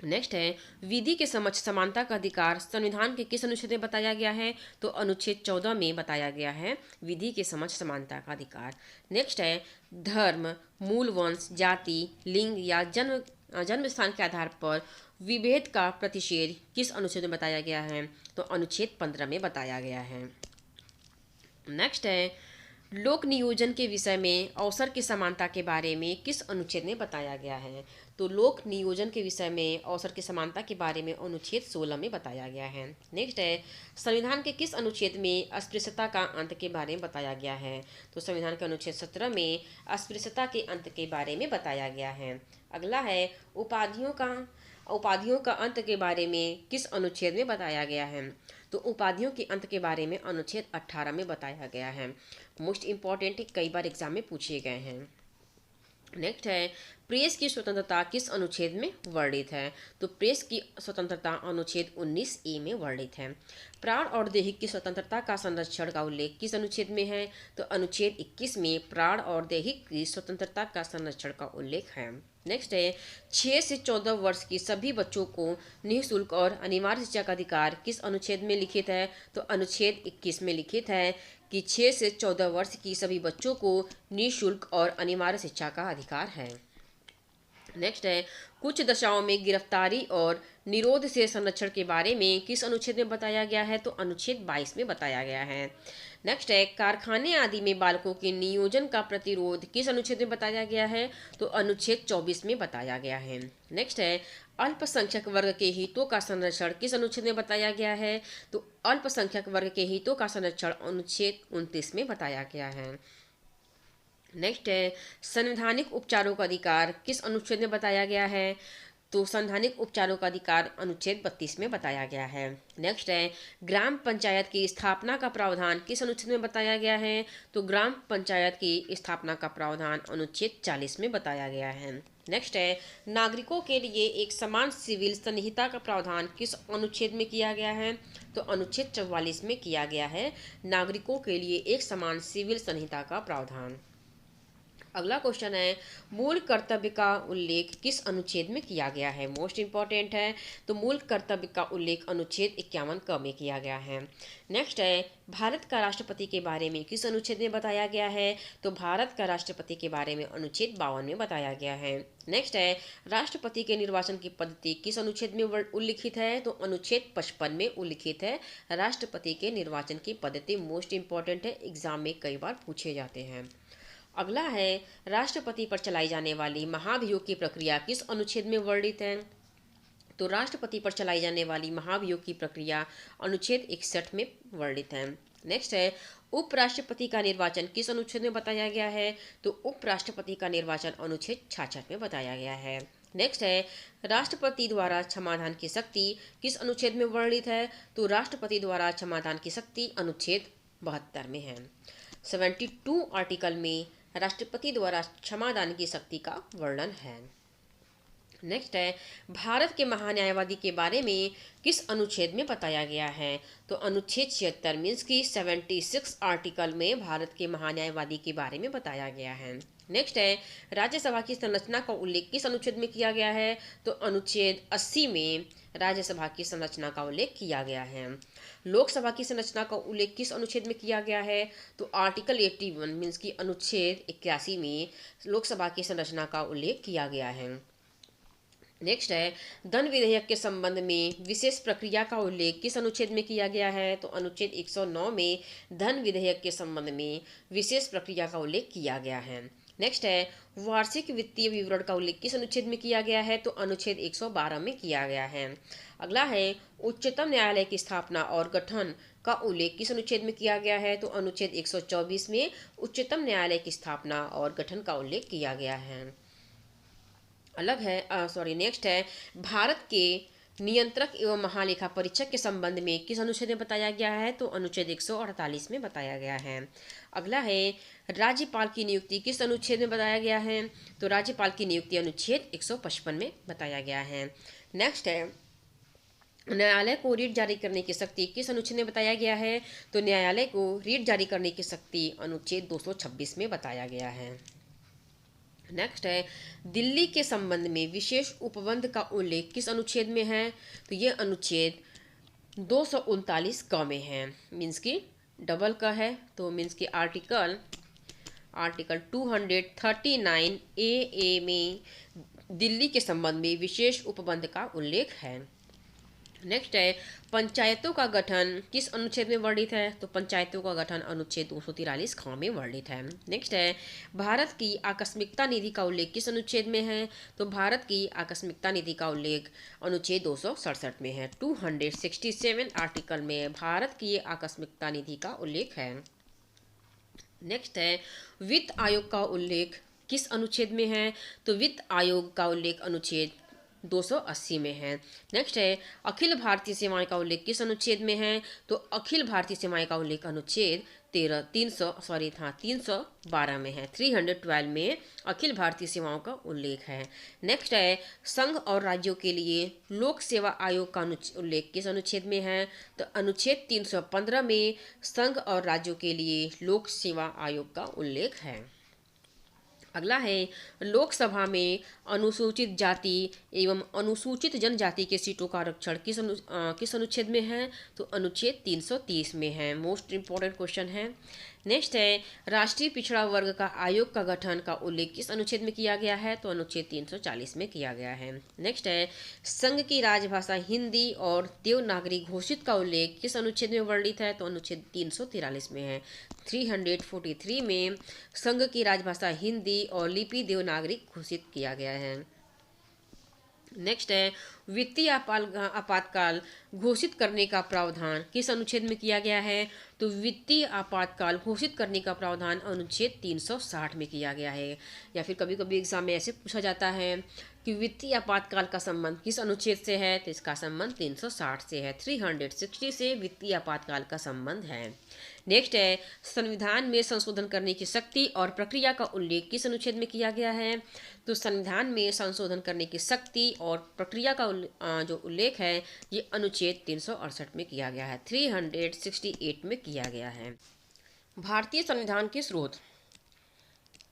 नेक्स्ट है, विधि के समक्ष समानता का अधिकार संविधान के किस अनुच्छेद में बताया गया है? तो अनुच्छेद 14 में बताया गया है विधि के समक्ष समानता का अधिकार। नेक्स्ट है, धर्म, मूल वंश, जाति, लिंग या जन्म स्थान के आधार पर विभेद का प्रतिषेध किस अनुच्छेद में बताया गया है? तो अनुच्छेद 15 में बताया गया है। नेक्स्ट है, लोक नियोजन के विषय में अवसर की समानता के बारे में किस अनुच्छेद में बताया गया है? तो लोक नियोजन के विषय में अवसर की समानता के बारे में अनुच्छेद 16 में बताया गया है। नेक्स्ट है, संविधान के किस अनुच्छेद में अस्पृश्यता का अंत के बारे में बताया गया है? तो संविधान के अनुच्छेद 17 में अस्पृश्यता के अंत के बारे में बताया गया है। अगला है, उपाधियों का अंत के बारे में किस अनुच्छेद में बताया गया है? तो उपाधियों के अंत के बारे में अनुच्छेद 18 में बताया गया है। मोस्ट इंपॉर्टेंट, कई बार एग्जाम में पूछे गए हैं। नेक्स्ट है, प्रेस की स्वतंत्रता किस अनुच्छेद में वर्णित है? तो प्रेस की स्वतंत्रता अनुच्छेद 19A में वर्णित है। प्राण और दैहिक की स्वतंत्रता का संरक्षण का उल्लेख किस अनुच्छेद में है? तो अनुच्छेद 21 में प्राण और दैहिक की स्वतंत्रता का संरक्षण का उल्लेख है। नेक्स्ट है, 6 से 14 वर्ष की सभी बच्चों को निःशुल्क और अनिवार्य शिक्षा का अधिकार किस अनुच्छेद में लिखित है? तो अनुच्छेद 21 में लिखित है कि 6 से 14 वर्ष की सभी बच्चों को निःशुल्क और अनिवार्य शिक्षा का अधिकार है। नेक्स्ट है, कुछ दशाओं में गिरफ्तारी और निरोध से संरक्षण के बारे में किस अनुच्छेद में बताया गया है? तो अनुच्छेद 22 में बताया गया है। नेक्स्ट है, कारखाने आदि में बालकों के नियोजन का प्रतिरोध किस अनुच्छेद में बताया गया है? तो अनुच्छेद 24 में बताया गया है। नेक्स्ट है, अल्पसंख्यक वर्ग के हितों का संरक्षण किस अनुच्छेद में बताया गया है? तो अल्पसंख्यक वर्ग के हितों का संरक्षण अनुच्छेद 29 में बताया गया है। नेक्स्ट है, संवैधानिक उपचारों का अधिकार किस अनुच्छेद में बताया गया है? तो संवैधानिक उपचारों का अधिकार अनुच्छेद 32 में बताया गया है। नेक्स्ट है, ग्राम पंचायत की स्थापना का प्रावधान किस अनुच्छेद में बताया गया है? तो ग्राम पंचायत की स्थापना का प्रावधान अनुच्छेद 40 में बताया गया है। नेक्स्ट है, नागरिकों के लिए एक समान सिविल संहिता का प्रावधान किस अनुच्छेद में किया गया है? तो अनुच्छेद 44 में किया गया है, नागरिकों के लिए एक समान सिविल संहिता का प्रावधान। अगला क्वेश्चन है, मूल कर्तव्य का उल्लेख किस अनुच्छेद में किया गया है? मोस्ट इंपॉर्टेंट है। तो मूल कर्तव्य का उल्लेख अनुच्छेद 51 क में किया गया है। नेक्स्ट है, भारत का राष्ट्रपति के बारे में किस अनुच्छेद में बताया गया है? तो भारत का राष्ट्रपति के बारे में अनुच्छेद 52 में बताया गया है। नेक्स्ट है, राष्ट्रपति के निर्वाचन की पद्धति किस अनुच्छेद में उल्लिखित है? तो अनुच्छेद 55 में उल्लिखित है राष्ट्रपति के निर्वाचन की पद्धति। मोस्ट इंपॉर्टेंट है, एग्जाम में कई बार पूछे जाते हैं। अगला है, राष्ट्रपति पर चलाई जाने वाली महाभियोग की प्रक्रिया किस अनुच्छेद में वर्णित है? तो राष्ट्रपति पर चलाई जाने वाली महाभियोग की प्रक्रिया अनुच्छेद 61 में वर्णित है। नेक्स्ट है, उपराष्ट्रपति का निर्वाचन किस अनुच्छेद में बताया गया है? तो उपराष्ट्रपति का निर्वाचन अनुच्छेद 66 में बताया गया है। नेक्स्ट है, राष्ट्रपति द्वारा क्षमादान की शक्ति किस अनुच्छेद में वर्णित है? तो राष्ट्रपति द्वारा क्षमादान की शक्ति अनुच्छेद 72 में है। 72 आर्टिकल में राष्ट्रपति द्वारा क्षमादान की शक्ति का वर्णन है। नेक्स्ट है, भारत के महान्यायवादी के बारे में किस अनुच्छेद में बताया गया है? तो अनुच्छेद 76 मीन्स की 76 आर्टिकल में भारत के महान्यायवादी के बारे में बताया गया है। नेक्स्ट है, राज्यसभा की संरचना का उल्लेख किस अनुच्छेद में किया गया है? तो अनुच्छेद 80 में राज्यसभा की संरचना का उल्लेख किया गया है। लोकसभा की संरचना का उल्लेख किस अनुच्छेद में किया गया है? तो आर्टिकल 81 मीन्स की अनुच्छेद 81 में लोकसभा की संरचना का उल्लेख किया गया है। नेक्स्ट है, धन विधेयक के संबंध में विशेष प्रक्रिया का उल्लेख किस अनुच्छेद में किया गया है? तो अनुच्छेद 109 में धन विधेयक के संबंध में विशेष प्रक्रिया का उल्लेख किया गया है। नेक्स्ट है, वार्षिक वित्तीय विवरण का उल्लेख किस अनुच्छेद में किया गया है? तो अनुच्छेद 112 में किया गया है। अगला है, उच्चतम न्यायालय की स्थापना और गठन का उल्लेख किस अनुच्छेद में किया गया है? तो अनुच्छेद 124 में उच्चतम न्यायालय की स्थापना और गठन का उल्लेख किया गया है। नेक्स्ट है, भारत के नियंत्रक एवं महालेखा परीक्षक के संबंध में किस अनुच्छेद में बताया गया है? तो अनुच्छेद 148 में बताया गया है। अगला है, राज्यपाल की नियुक्ति किस अनुच्छेद में बताया गया है? तो राज्यपाल की नियुक्ति अनुच्छेद 155 में बताया गया है। नेक्स्ट है, न्यायालय को रीट जारी करने की शक्ति किस अनुच्छेद में बताया गया है? तो न्यायालय को रीट जारी करने की शक्ति अनुच्छेद 226 में बताया गया है। नेक्स्ट है, दिल्ली के संबंध में विशेष उपबंध का उल्लेख किस अनुच्छेद में है? तो ये अनुच्छेद 239 क में है, मीन्स की डबल का है, तो मीन्स की आर्टिकल 239 ए में दिल्ली के संबंध में विशेष उपबंध का उल्लेख है। नेक्स्ट है, पंचायतों का गठन किस अनुच्छेद में वर्णित है? तो पंचायतों का गठन अनुच्छेद 243 ख में वर्णित है। नेक्स्ट है, भारत की आकस्मिकता निधि का उल्लेख किस अनुच्छेद में है? तो भारत की आकस्मिकता निधि का उल्लेख अनुच्छेद 267 में है। 267 आर्टिकल में भारत की आकस्मिकता निधि का उल्लेख है। नेक्स्ट है, वित्त आयोग का उल्लेख किस अनुच्छेद में है? तो वित्त आयोग का उल्लेख अनुच्छेद 280 में है। नेक्स्ट है, अखिल भारतीय सेवाएं का उल्लेख किस अनुच्छेद में है? तो अखिल भारतीय सेवाएं का उल्लेख अनुच्छेद 312 में है। 312 में अखिल भारतीय सेवाओं का उल्लेख है। नेक्स्ट है, संघ और राज्यों के लिए लोक सेवा आयोग का उल्लेख किस अनुच्छेद में है? तो अनुच्छेद 315 में संघ और राज्यों के लिए लोक सेवा आयोग का उल्लेख है। अगला है, लोकसभा में अनुसूचित जाति एवं अनुसूचित जनजाति के सीटों का आरक्षण किस अनुच्छेद में है? तो अनुच्छेद 330 में है। मोस्ट इम्पोर्टेंट क्वेश्चन है। नेक्स्ट है राष्ट्रीय पिछड़ा वर्ग का आयोग का गठन का उल्लेख किस अनुच्छेद में किया गया है? तो अनुच्छेद 340 में किया गया है। नेक्स्ट है संघ की राजभाषा हिंदी और देवनागरी घोषित का उल्लेख किस अनुच्छेद में वर्णित है? तो अनुच्छेद 343 में है। 343 में संघ की राजभाषा हिंदी और लिपि देवनागरी घोषित किया गया है। नेक्स्ट है वित्तीय आपातकाल घोषित करने का प्रावधान किस अनुच्छेद में किया गया है? तो वित्तीय आपातकाल घोषित करने का प्रावधान अनुच्छेद 360 में किया गया है। या फिर कभी कभी एग्जाम में ऐसे पूछा जाता है कि वित्तीय आपातकाल का संबंध किस अनुच्छेद से है? तो इसका संबंध 360 से है। 360 से वित्तीय आपातकाल का संबंध है। नेक्स्ट है संविधान में संशोधन करने की शक्ति और प्रक्रिया का उल्लेख किस अनुच्छेद में किया गया है? तो संविधान में संशोधन करने की शक्ति और प्रक्रिया का जो उल्लेख है ये अनुच्छेद 368 में किया गया है। 368 में किया गया है। भारतीय संविधान के स्रोत।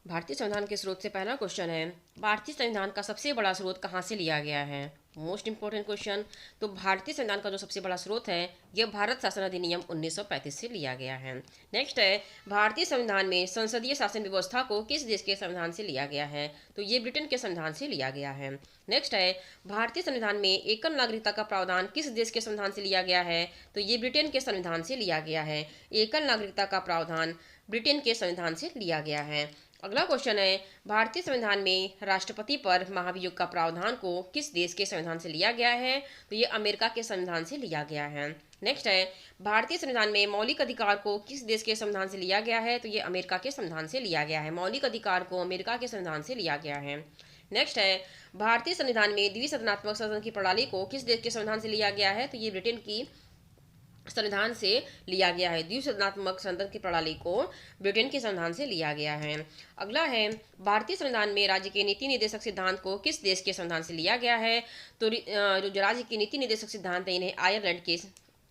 भारतीय संविधान के स्रोत से पहला क्वेश्चन है भारतीय संविधान का सबसे बड़ा स्रोत कहाँ से लिया गया है? Most important question. तो भारतीय संविधान का जो सबसे बड़ा स्रोत है यह भारत शासन अधिनियम 1935 से लिया गया है। नेक्स्ट है भारतीय संविधान में संसदीय शासन व्यवस्था को किस देश के संविधान से लिया गया है? तो ये ब्रिटेन के संविधान से लिया गया है। नेक्स्ट है भारतीय संविधान में एकल नागरिकता का प्रावधान किस देश के संविधान से लिया गया है? तो ये ब्रिटेन के संविधान से लिया गया है। एकल नागरिकता का प्रावधान ब्रिटेन के संविधान से लिया गया है। अगला क्वेश्चन है भारतीय संविधान में राष्ट्रपति पर महाभियोग का प्रावधान को किस देश के संविधान से लिया गया है? तो ये अमेरिका के संविधान से लिया गया है। नेक्स्ट है भारतीय संविधान में मौलिक अधिकार को किस देश के संविधान से लिया गया है? तो ये अमेरिका के संविधान से लिया गया है। मौलिक अधिकार को अमेरिका के संविधान से लिया गया है। नेक्स्ट है भारतीय संविधान में द्विसदनात्मक सदन की प्रणाली को किस देश के संविधान से लिया गया है? तो ये ब्रिटेन की संविधान से लिया गया है। द्विसदनात्मक सदन की प्रणाली को ब्रिटेन के संविधान से लिया गया है। अगला है भारतीय संविधान में राज्य के नीति निर्देशक सिद्धांत को किस देश के संविधान से लिया गया है? तो जो राज्य के नीति निर्देशक सिद्धांत है इन्हें आयरलैंड के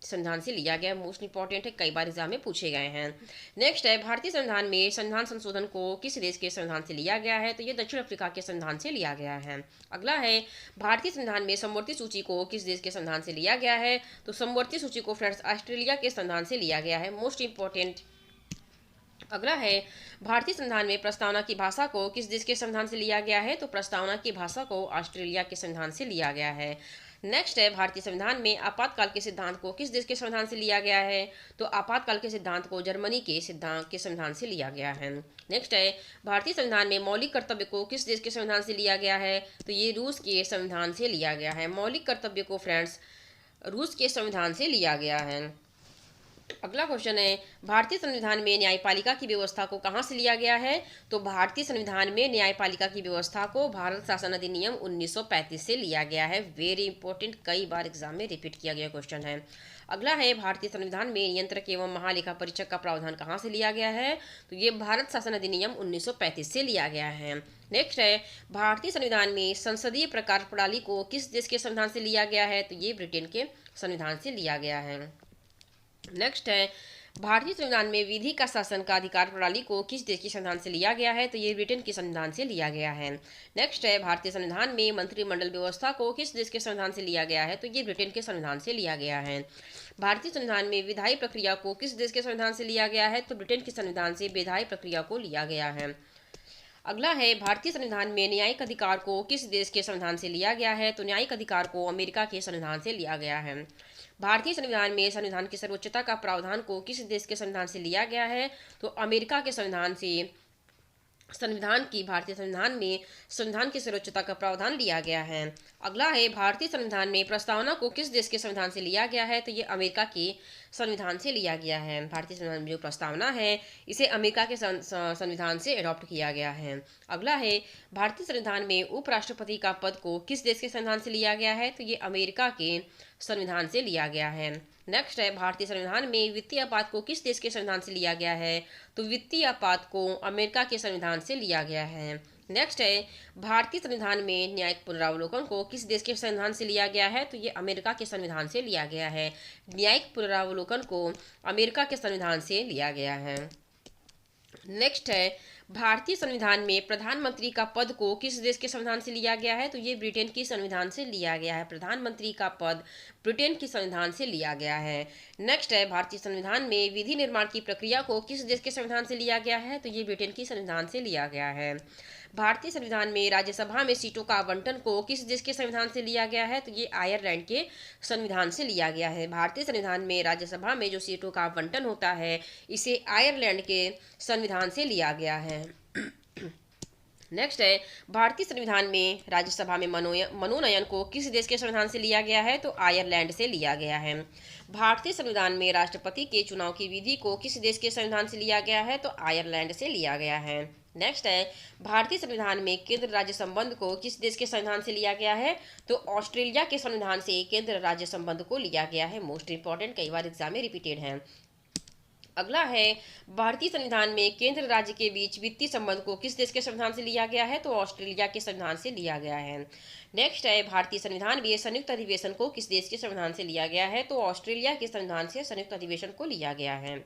संविधान से लिया गया। मोस्ट इंपॉर्टेंट है, कई बार एग्जाम में पूछे गए हैं। नेक्स्ट है भारतीय संविधान में संविधान संशोधन को किस देश के संविधान से लिया गया है? तो ये दक्षिण अफ्रीका के संविधान से लिया गया है। अगला है भारतीय संविधान में समवर्ती सूची को किस देश के संविधान से लिया गया है? तो समवर्ती सूची को फ्रेंड्स ऑस्ट्रेलिया के संविधान से लिया गया है। Most important. अगला है भारतीय संविधान में प्रस्तावना की भाषा को किस देश के संविधान से लिया गया है? तो प्रस्तावना की भाषा को ऑस्ट्रेलिया के संविधान से लिया गया है। नेक्स्ट है भारतीय संविधान में आपातकाल के सिद्धांत को किस देश के संविधान से लिया गया है? तो आपातकाल के सिद्धांत को जर्मनी के संविधान से लिया गया है। नेक्स्ट है भारतीय संविधान में मौलिक कर्तव्य को किस देश के संविधान से लिया गया है? तो ये रूस के संविधान से लिया गया है। मौलिक कर्तव्य को फ्रेंड्स रूस के संविधान से लिया गया है। अगला क्वेश्चन है भारतीय संविधान में न्यायपालिका की व्यवस्था को कहां से लिया गया है? तो भारतीय संविधान में न्यायपालिका की व्यवस्था को भारत शासन अधिनियम 1935 से लिया गया है। वेरी इंपॉर्टेंट, कई बार एग्जाम में रिपीट किया गया क्वेश्चन है। अगला है भारतीय संविधान में नियंत्रक एवं महालेखा परीक्षक का प्रावधान कहां से लिया गया है? तो ये भारत शासन अधिनियम 1935 से लिया गया है। नेक्स्ट है भारतीय संविधान में संसदीय प्रकार प्रणाली को किस देश के संविधान से लिया गया है? तो ये ब्रिटेन के संविधान से लिया गया है। नेक्स्ट है भारतीय संविधान में विधि का शासन का अधिकार प्रणाली को किस देश के संविधान से लिया गया है? तो ये ब्रिटेन के संविधान से लिया गया है। नेक्स्ट है भारतीय संविधान में मंत्रिमंडल व्यवस्था को किस देश के संविधान से लिया गया है? तो ये ब्रिटेन के संविधान से लिया गया है। भारतीय संविधान में विधायी प्रक्रिया को किस देश के संविधान से लिया गया है? तो ब्रिटेन के संविधान से विधायी प्रक्रिया को लिया गया है। अगला है भारतीय संविधान में न्यायिक अधिकार को किस देश के संविधान से लिया गया है? तो न्यायिक अधिकार को अमेरिका के संविधान से लिया गया है। भारतीय संविधान में संविधान की सर्वोच्चता का प्रावधान को किस देश के संविधान से लिया गया है? तो अमेरिका के संविधान से भारतीय संविधान में संविधान की सर्वोच्चता का प्रावधान लिया गया है। अगला है भारतीय संविधान में प्रस्तावना को किस देश के संविधान से लिया गया है? तो ये अमेरिका के संविधान से लिया गया है। भारतीय संविधान में जो प्रस्तावना है इसे अमेरिका के संविधान से अडॉप्ट किया गया है। अगला है भारतीय संविधान में उपराष्ट्रपति का पद को किस देश के संविधान से लिया गया है? तो ये अमेरिका के संविधान से लिया गया है। नेक्स्ट है भारतीय संविधान में वित्तीय आपात को किस देश के संविधान से लिया गया है? तो वित्तीय आपात को अमेरिका के संविधान से लिया गया है। नेक्स्ट है भारतीय संविधान में न्यायिक पुनरावलोकन को किस देश के संविधान से लिया गया है? तो ये अमेरिका के संविधान से लिया गया है। न्यायिक पुनरावलोकन को अमेरिका के संविधान से लिया गया है। नेक्स्ट है भारतीय संविधान में प्रधानमंत्री का पद को किस देश के संविधान से लिया गया है? तो ये ब्रिटेन की संविधान से लिया गया है। प्रधानमंत्री का पद ब्रिटेन की संविधान से लिया गया है। नेक्स्ट है, भारतीय संविधान में विधि निर्माण की प्रक्रिया को किस देश के संविधान से लिया गया है? तो ये ब्रिटेन की संविधान से लिया गया है। भारतीय संविधान में राज्यसभा में सीटों का आवंटन को किस देश के संविधान से लिया गया है? तो ये आयरलैंड के संविधान से लिया गया है। भारतीय संविधान में राज्यसभा में जो सीटों का आवंटन होता है, इसे आयरलैंड के संविधान से लिया गया है। नेक्स्ट है, भारतीय संविधान में राज्यसभा में मनोनयन को किस देश के संविधान से लिया गया है? तो आयरलैंड से लिया गया है। भारतीय संविधान में राष्ट्रपति के चुनाव की विधि को किस देश के संविधान से लिया गया है? तो आयरलैंड से लिया गया है। नेक्स्ट है, भारतीय संविधान में केंद्र राज्य संबंध को किस देश के संविधान से लिया गया है? तो ऑस्ट्रेलिया के संविधान से केंद्र राज्य संबंध को लिया गया है। मोस्ट इंपॉर्टेंट, कई बार एग्जाम में रिपीटेड है। अगला है, भारतीय संविधान में केंद्र राज्य के बीच वित्तीय संबंध को किस देश के संविधान से लिया गया है? तो ऑस्ट्रेलिया के संविधान से लिया गया है। नेक्स्ट है, भारतीय संविधान में संयुक्त अधिवेशन को किस देश के संविधान से लिया गया है? तो ऑस्ट्रेलिया के संविधान से संयुक्त अधिवेशन को लिया गया है।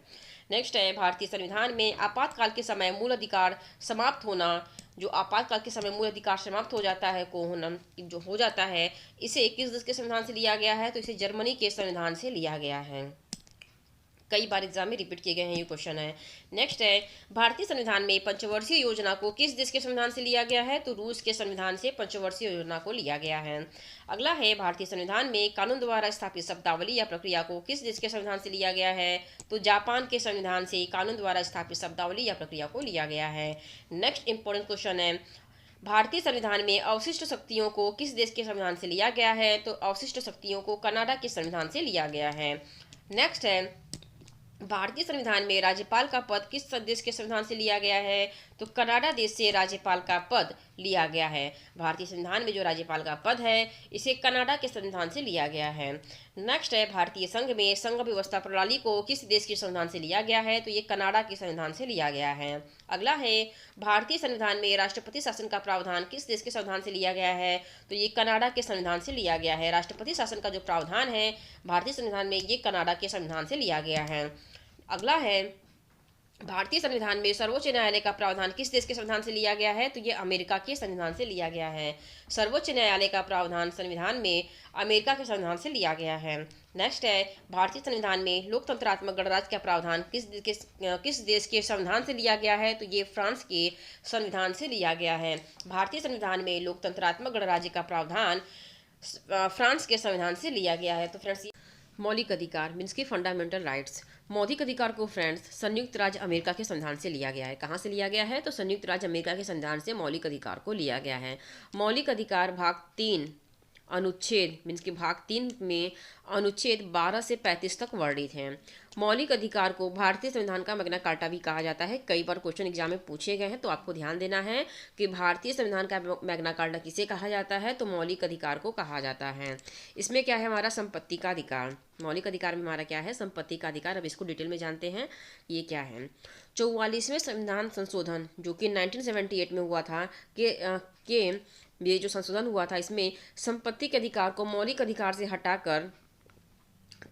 नेक्स्ट है, भारतीय संविधान में आपातकाल के समय मूल अधिकार समाप्त होना, जो आपातकाल के समय मूल अधिकार समाप्त हो जाता है को होना जो हो जाता है, इसे किस देश के संविधान से लिया गया है? तो इसे जर्मनी के संविधान से लिया गया है। कई बार एग्जाम में रिपीट किए गए हैं ये क्वेश्चन है। नेक्स्ट है, भारतीय संविधान में पंचवर्षीय योजना को किस देश के संविधान से लिया गया है? तो रूस के संविधान से पंचवर्षीय योजना को लिया गया है। अगला है, भारतीय संविधान में कानून द्वारा स्थापित शब्दावली या प्रक्रिया को किस देश के संविधान से लिया गया है? तो जापान के संविधान से कानून द्वारा स्थापित शब्दावली या प्रक्रिया को लिया गया है। नेक्स्ट इंपॉर्टेंट क्वेश्चन है, भारतीय संविधान में अवशिष्ट शक्तियों को किस देश के संविधान से लिया गया है? तो अवशिष्ट शक्तियों को कनाडा के संविधान से लिया गया है। नेक्स्ट है, भारतीय संविधान में राज्यपाल का पद किस देश के संविधान से लिया गया है? तो कनाडा देश से राज्यपाल का पद लिया गया है। भारतीय संविधान में जो राज्यपाल का पद है, इसे कनाडा के संविधान से लिया गया है। नेक्स्ट है, भारतीय संघ में संघ व्यवस्था प्रणाली को किस देश के संविधान से लिया गया है? तो ये कनाडा के संविधान से लिया गया है। अगला है, भारतीय संविधान में राष्ट्रपति शासन का प्रावधान किस देश के संविधान से लिया गया है? तो ये कनाडा के संविधान से लिया गया है। राष्ट्रपति शासन का जो प्रावधान है भारतीय संविधान में, ये कनाडा के संविधान से लिया गया है। अगला है, भारतीय संविधान में सर्वोच्च न्यायालय का प्रावधान किस देश के संविधान से लिया गया है? तो ये अमेरिका के संविधान से लिया गया है। सर्वोच्च न्यायालय का प्रावधान संविधान में अमेरिका के संविधान से लिया गया है। नेक्स्ट है, भारतीय संविधान में लोकतंत्रात्मक गणराज्य का प्रावधान किस देश के संविधान से लिया गया है? तो ये फ्रांस के संविधान से लिया गया है। भारतीय संविधान में लोकतंत्रात्मक गणराज्य का प्रावधान फ्रांस के संविधान से लिया गया है। तो फ्रेंड्स, मौलिक अधिकार मीन्स की फंडामेंटल राइट्स, मौलिक अधिकार को फ्रेंड्स संयुक्त राज्य अमेरिका के संविधान से लिया गया है। कहाँ से लिया गया है? तो संयुक्त राज्य अमेरिका के संविधान से मौलिक अधिकार को लिया गया है। मौलिक अधिकार भाग 3 अनुच्छेद मीन्स के भाग 3 में अनुच्छेद 12 से 35 तक वर्णित हैं। मौलिक अधिकार को भारतीय संविधान का मैग्ना कार्टा भी कहा जाता है। कई बार क्वेश्चन एग्जाम में पूछे गए हैं, तो आपको ध्यान देना है कि भारतीय संविधान का मैग्ना कार्टा किसे कहा जाता है? तो मौलिक अधिकार को कहा जाता है। इसमें क्या है हमारा? संपत्ति का अधिकार। मौलिक अधिकार में हमारा क्या है? संपत्ति का अधिकार। अब इसको डिटेल में जानते हैं, ये क्या है। 44वें संविधान संशोधन जो कि 1978 में हुआ था कि ये जो संशोधन हुआ था, इसमें संपत्ति के अधिकार को मौलिक अधिकार से हटाकर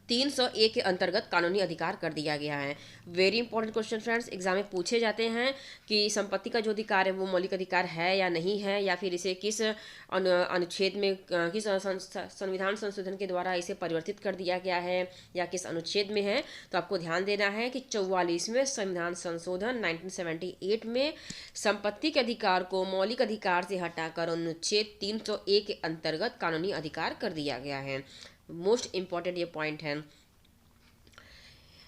301 के अंतर्गत कानूनी अधिकार कर दिया गया है। Very important question friends, exam में पूछे जाते हैं कि संपत्ति का जो अधिकार है वो मौलिक अधिकार है या नहीं है, या फिर इसे किस अनुच्छेद में, किस संविधान संशोधन के द्वारा इसे परिवर्तित कर दिया गया है, या किस अनुच्छेद में है। तो आपको ध्यान देना है कि 44वें संविधान संशोधन 1978 में संपत्ति के अधिकार को मौलिक अधिकार से हटाकर अनुच्छेद 301 के अंतर्गत कानूनी अधिकार कर दिया गया है। मोस्ट इंपॉर्टेंट ये पॉइंट है।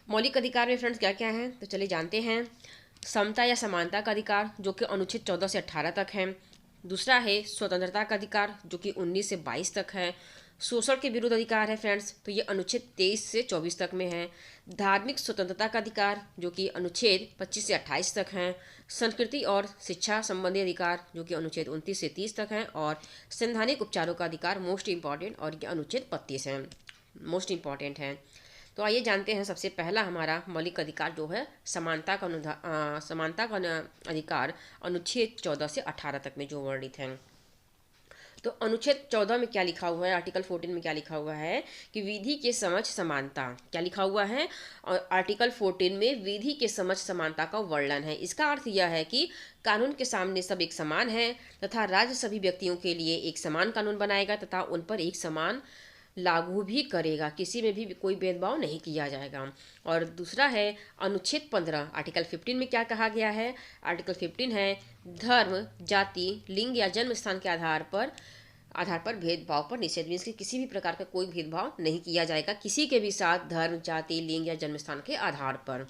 मौलिक अधिकार में फ्रेंड्स क्या क्या है, तो चलिए जानते हैं। समता या समानता का अधिकार जो कि अनुच्छेद 14 से 18 तक है। दूसरा है स्वतंत्रता का अधिकार जो कि 19 से 22 तक है। शोषण के विरुद्ध अधिकार है फ्रेंड्स, तो ये अनुच्छेद 23 से 24 तक में है। धार्मिक स्वतंत्रता का अधिकार जो कि अनुच्छेद 25 से 28 तक है। संस्कृति और शिक्षा संबंधी अधिकार जो कि अनुच्छेद 29 से 30 तक है। और संवैधानिक उपचारों का अधिकार मोस्ट इंपॉर्टेंट, और ये अनुच्छेद 35 है, मोस्ट इंपॉर्टेंट है। तो आइए जानते हैं सबसे पहला हमारा मौलिक अधिकार जो है समानता का अधिकार अनुच्छेद 14 से 18 तक में जो वर्णित है। तो अनुच्छेद 14 में क्या लिखा हुआ है, आर्टिकल 14 में क्या लिखा हुआ है कि विधि के समझ समानता, क्या लिखा हुआ है, और आर्टिकल 14 में विधि के समझ समानता का वर्णन है। इसका अर्थ यह है कि कानून के सामने सब एक समान है तथा राज्य सभी व्यक्तियों के लिए एक समान कानून बनाएगा तथा उन पर एक समान लागू भी करेगा, किसी में भी कोई भेदभाव नहीं किया जाएगा। और दूसरा है अनुच्छेद 15, आर्टिकल 15 में क्या कहा गया है, आर्टिकल 15 है धर्म, जाति, लिंग या जन्म स्थान के आधार पर भेदभाव पर निषेध, मीन्स कि किसी भी प्रकार का कोई भेदभाव नहीं किया जाएगा किसी के भी साथ धर्म, जाति, लिंग या जन्म स्थान के आधार पर।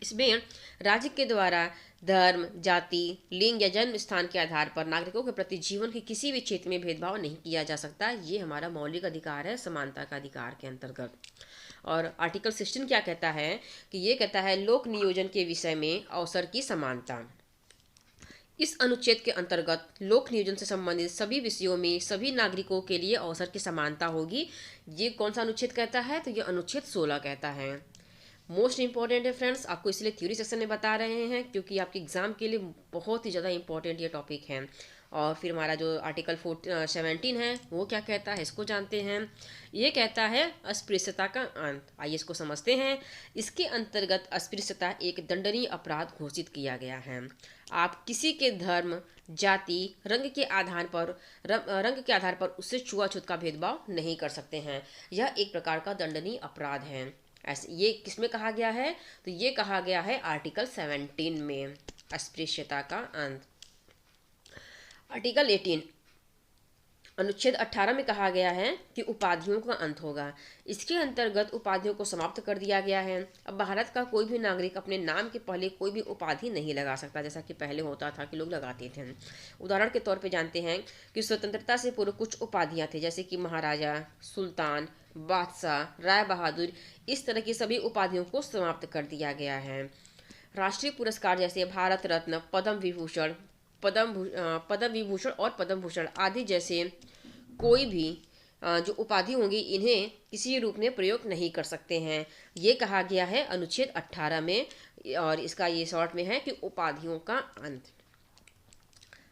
इसमें राज्य के द्वारा धर्म, जाति, लिंग या जन्म स्थान के आधार पर नागरिकों के प्रति जीवन के किसी भी क्षेत्र में भेदभाव नहीं किया जा सकता। ये हमारा मौलिक अधिकार है समानता का अधिकार के अंतर्गत। और आर्टिकल 16 क्या कहता है कि ये कहता है लोक नियोजन के विषय में अवसर की समानता। इस अनुच्छेद के अंतर्गत लोक नियोजन से संबंधित सभी विषयों में सभी नागरिकों के लिए अवसर की समानता होगी। ये कौन सा अनुच्छेद कहता है, तो ये अनुच्छेद 16 कहता है। मोस्ट इंपॉर्टेंट है फ्रेंड्स, आपको इसलिए थ्योरी सेक्शन में बता रहे हैं क्योंकि आपके एग्जाम के लिए बहुत ही ज़्यादा इंपॉर्टेंट ये टॉपिक है। और फिर हमारा जो आर्टिकल 17 है वो क्या कहता है, इसको जानते हैं। ये कहता है अस्पृश्यता का अंत। आइए इसको समझते हैं। इसके अंतर्गत अस्पृश्यता एक दंडनीय अपराध घोषित किया गया है। आप किसी के धर्म, जाति, रंग के आधार पर उससे छुआछूत का भेदभाव नहीं कर सकते हैं। यह एक प्रकार का दंडनीय अपराध है। ऐसे ये किसमें कहा गया है, तो ये कहा गया है आर्टिकल 17 में, अस्पृश्यता का अंत। आर्टिकल 18, अनुच्छेद 18 में कहा गया है कि उपाधियों का अंत होगा। इसके अंतर्गत उपाधियों को समाप्त कर दिया गया है। अब भारत का कोई भी नागरिक अपने नाम के पहले कोई भी उपाधि नहीं लगा सकता, जैसा कि पहले होता था कि लोग लगाते थे। उदाहरण के तौर पे जानते हैं कि स्वतंत्रता से पूर्व कुछ उपाधियां थी, जैसे कि महाराजा, सुल्तान, बादशाह, राय बहादुर, इस तरह की सभी उपाधियों को समाप्त कर दिया गया है। राष्ट्रीय पुरस्कार जैसे भारत रत्न, पद्म विभूषण और पद्म भूषण आदि जैसे कोई भी जो उपाधि होंगी इन्हें किसी रूप में प्रयोग नहीं कर सकते हैं। ये कहा गया है अनुच्छेद 18 में, और इसका ये शॉर्ट में है कि उपाधियों का अंत।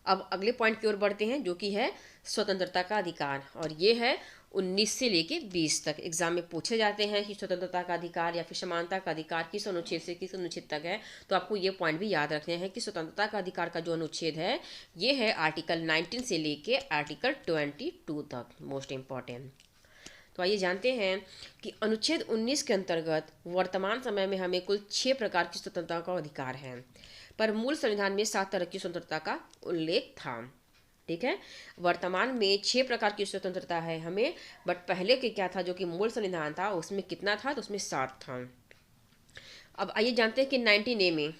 अब अगले पॉइंट की ओर बढ़ते हैं जो कि है स्वतंत्रता का अधिकार, और ये है 19 से लेके 20 तक। एग्जाम में पूछे जाते हैं कि स्वतंत्रता का अधिकार या फिर समानता का अधिकार किस अनुच्छेद से किस अनुच्छेद तक है, तो आपको ये पॉइंट भी याद रखने हैं कि स्वतंत्रता का अधिकार का जो अनुच्छेद है ये है आर्टिकल 19 से लेके आर्टिकल 22 तक, मोस्ट इम्पॉर्टेंट। तो आइए जानते हैं कि अनुच्छेद 19 के अंतर्गत वर्तमान समय में हमें कुल 6 प्रकार की स्वतंत्रता का अधिकार है, पर मूल संविधान में 7 तरह की स्वतंत्रता का उल्लेख था। ठीक है, वर्तमान में 6 प्रकार की स्वतंत्रता है हमें, बट पहले के क्या था, जो कि मूल संविधान था उसमें कितना था, तो उसमें 7 था। अब आइए जानते हैं कि 19A में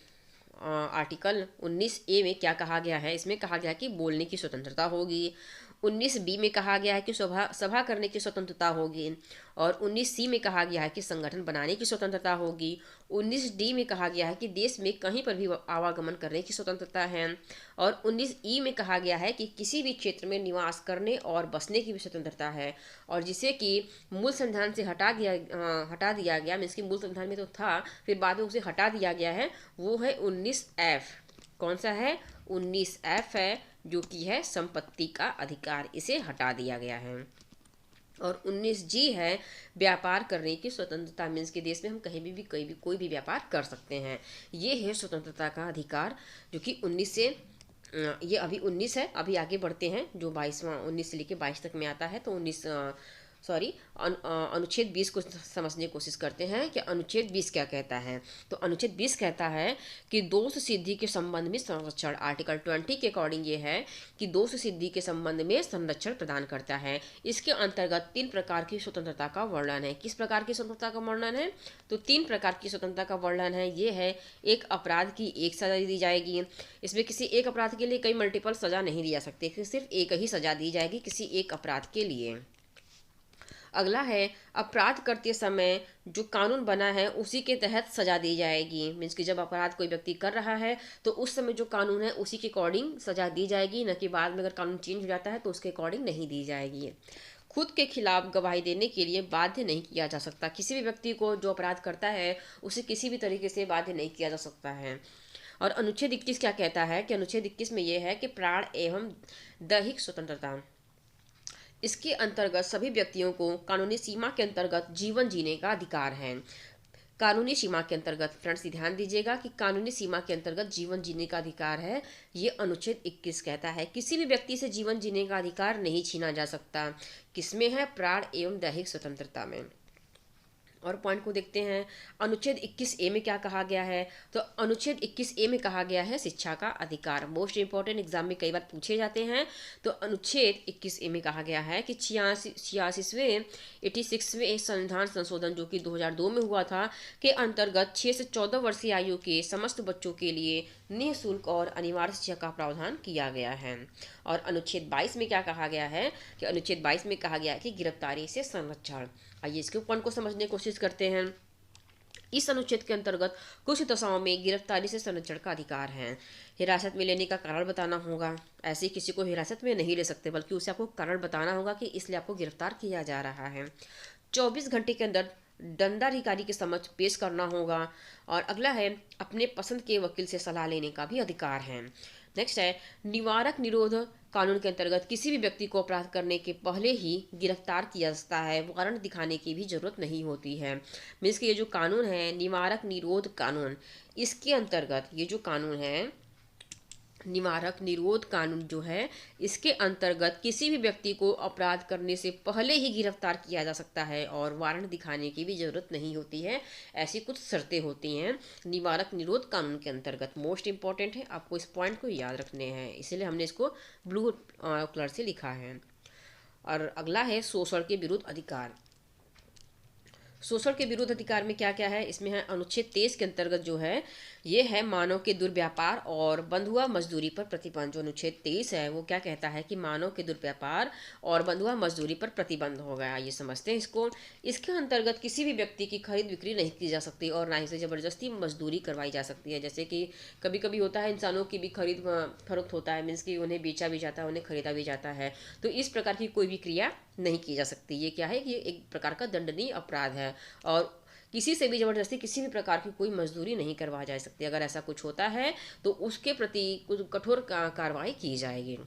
आर्टिकल 19A में क्या कहा गया है। इसमें कहा गया है कि बोलने की स्वतंत्रता होगी। 19B में कहा गया है कि सभा करने की स्वतंत्रता होगी। और 19C में कहा गया है कि संगठन बनाने की स्वतंत्रता होगी। 19D में कहा गया है कि देश में कहीं पर भी आवागमन करने की स्वतंत्रता है। और 19E में कहा गया है कि किसी भी क्षेत्र में निवास करने और बसने की भी स्वतंत्रता है, और जिसे कि मूल संविधान से हटा दिया गया, मीन्स कि मूल संविधान में तो था फिर बाद में उसे हटा दिया गया है, वो है 19F। कौन सा है, 19F है, जो कि है संपत्ति का अधिकार, इसे हटा दिया गया है। और 19G है व्यापार करने की स्वतंत्रता, मीन्स के देश में हम कहीं भी कोई भी व्यापार कर सकते हैं। ये है स्वतंत्रता का अधिकार, जो कि 19 से ये अभी 19 है। अभी आगे बढ़ते हैं जो 19 से लेके 22 तक में आता है, तो अनुच्छेद 20 को समझने की कोशिश करते हैं कि अनुच्छेद 20 क्या कहता है। तो अनुच्छेद 20 कहता है कि दोष सिद्धि के संबंध में संरक्षण। आर्टिकल 20 के अकॉर्डिंग ये है कि दोष सिद्धि के संबंध में संरक्षण प्रदान करता है। इसके अंतर्गत 3 प्रकार की स्वतंत्रता का वर्णन है। किस प्रकार की स्वतंत्रता का वर्णन है, तो 3 प्रकार की स्वतंत्रता का वर्णन है। ये है, एक अपराध की एक सजा दी जाएगी। इसमें किसी एक अपराध के लिए कई मल्टीपल सजा नहीं दी जा सकती, सिर्फ एक ही सजा दी जाएगी किसी एक अपराध के लिए। अगला है, अपराध करते समय जो कानून बना है उसी के तहत सजा दी जाएगी। मीन्स कि जब अपराध कोई व्यक्ति कर रहा है तो उस समय जो कानून है उसी के अकॉर्डिंग सजा दी जाएगी, न कि बाद में अगर कानून चेंज हो जाता है तो उसके अकॉर्डिंग नहीं दी जाएगी। खुद के खिलाफ गवाही देने के लिए बाध्य नहीं किया जा सकता। किसी भी व्यक्ति को जो अपराध करता है उसे किसी भी तरीके से बाध्य नहीं किया जा सकता है। और अनुच्छेद 21 क्या कहता है कि अनुच्छेद 21 में यह है कि प्राण एवं दैहिक स्वतंत्रता। इसके अंतर्गत सभी व्यक्तियों को कानूनी सीमा के अंतर्गत जीवन जीने का अधिकार है। कानूनी सीमा के अंतर्गत, फ्रेंड्स ध्यान दीजिएगा कि कानूनी सीमा के अंतर्गत जीवन जीने का अधिकार है, ये अनुच्छेद 21 कहता है। किसी भी व्यक्ति से जीवन जीने का अधिकार नहीं छीना जा सकता। किसमें है? प्राण एवं दैहिक स्वतंत्रता में। और पॉइंट को देखते हैं, अनुच्छेद 21A में क्या कहा गया है? तो अनुच्छेद 21A में कहा गया है शिक्षा का अधिकार। मोस्ट इंपॉर्टेंट एग्जाम में कई बार पूछे जाते हैं। तो अनुच्छेद 21A में कहा गया है कि 86वें संविधान संशोधन जो कि 2002 में हुआ था के अंतर्गत 6 से 14 वर्षीय आयु के समस्त बच्चों के लिए निःशुल्क और अनिवार्य शिक्षा का प्रावधान किया गया है। और अनुच्छेद 22 में क्या कहा गया है? कि अनुच्छेद 22 में कहा गया है कि गिरफ्तारी से संरक्षण। आइए इसके पॉइंट को समझने की कोशिश करते हैं। इस अनुच्छेद के अंतर्गत कुछ दशाओं में गिरफ्तारी से संरक्षण का अधिकार है। हिरासत में लेने का कारण बताना होगा। ऐसे किसी को हिरासत में नहीं ले सकते, बल्कि उसे आपको कारण बताना होगा कि इसलिए आपको गिरफ्तार किया जा रहा है। 24 घंटे के अंदर दंडाधिकारी के समक्ष पेश करना होगा। और अगला है, अपने पसंद के वकील से सलाह लेने का भी अधिकार है। नेक्स्ट है, निवारक निरोध कानून के अंतर्गत किसी भी व्यक्ति को अपराध करने के पहले ही गिरफ्तार किया जाता है, वारंट दिखाने की भी जरूरत नहीं होती है। मीन्स कि ये जो कानून है, निवारक निरोध कानून, इसके अंतर्गत ये जो कानून है, निवारक निरोध कानून जो है, इसके अंतर्गत किसी भी व्यक्ति को अपराध करने से पहले ही गिरफ्तार किया जा सकता है और वारंट दिखाने की भी जरूरत नहीं होती है। ऐसी कुछ शर्तें होती हैं निवारक निरोध कानून के अंतर्गत। मोस्ट इंपॉर्टेंट है, आपको इस पॉइंट को याद रखने हैं, इसीलिए हमने इसको ब्लू कलर से लिखा है। और अगला है शोषण के विरुद्ध अधिकार। शोषण के विरुद्ध अधिकार में क्या क्या है? इसमें है अनुच्छेद 23 के अंतर्गत जो है, ये है मानव के दुर्व्यापार और बंधुआ मजदूरी पर प्रतिबंध। जो अनुच्छेद 23 है वो क्या कहता है? कि मानव के दुर्व्यापार और बंधुआ मजदूरी पर प्रतिबंध हो गया। ये समझते हैं इसको। इसके अंतर्गत किसी भी व्यक्ति की खरीद बिक्री नहीं की जा सकती और ना ही से जबरदस्ती मजदूरी करवाई जा सकती है। जैसे कि कभी कभी होता है, इंसानों की भी खरीद फरोख्त होता है, मीन्स कि उन्हें बेचा भी जाता है, उन्हें खरीदा भी जाता है। तो इस प्रकार की कोई भी क्रिया नहीं की जा सकती। ये क्या है? कि ये एक प्रकार का दंडनीय अपराध है और किसी से भी जबरदस्ती किसी भी प्रकार की कोई मजदूरी नहीं करवाई जा सकती। अगर ऐसा कुछ होता है तो उसके प्रति कुछ कठोर कार्रवाई की जाएगी।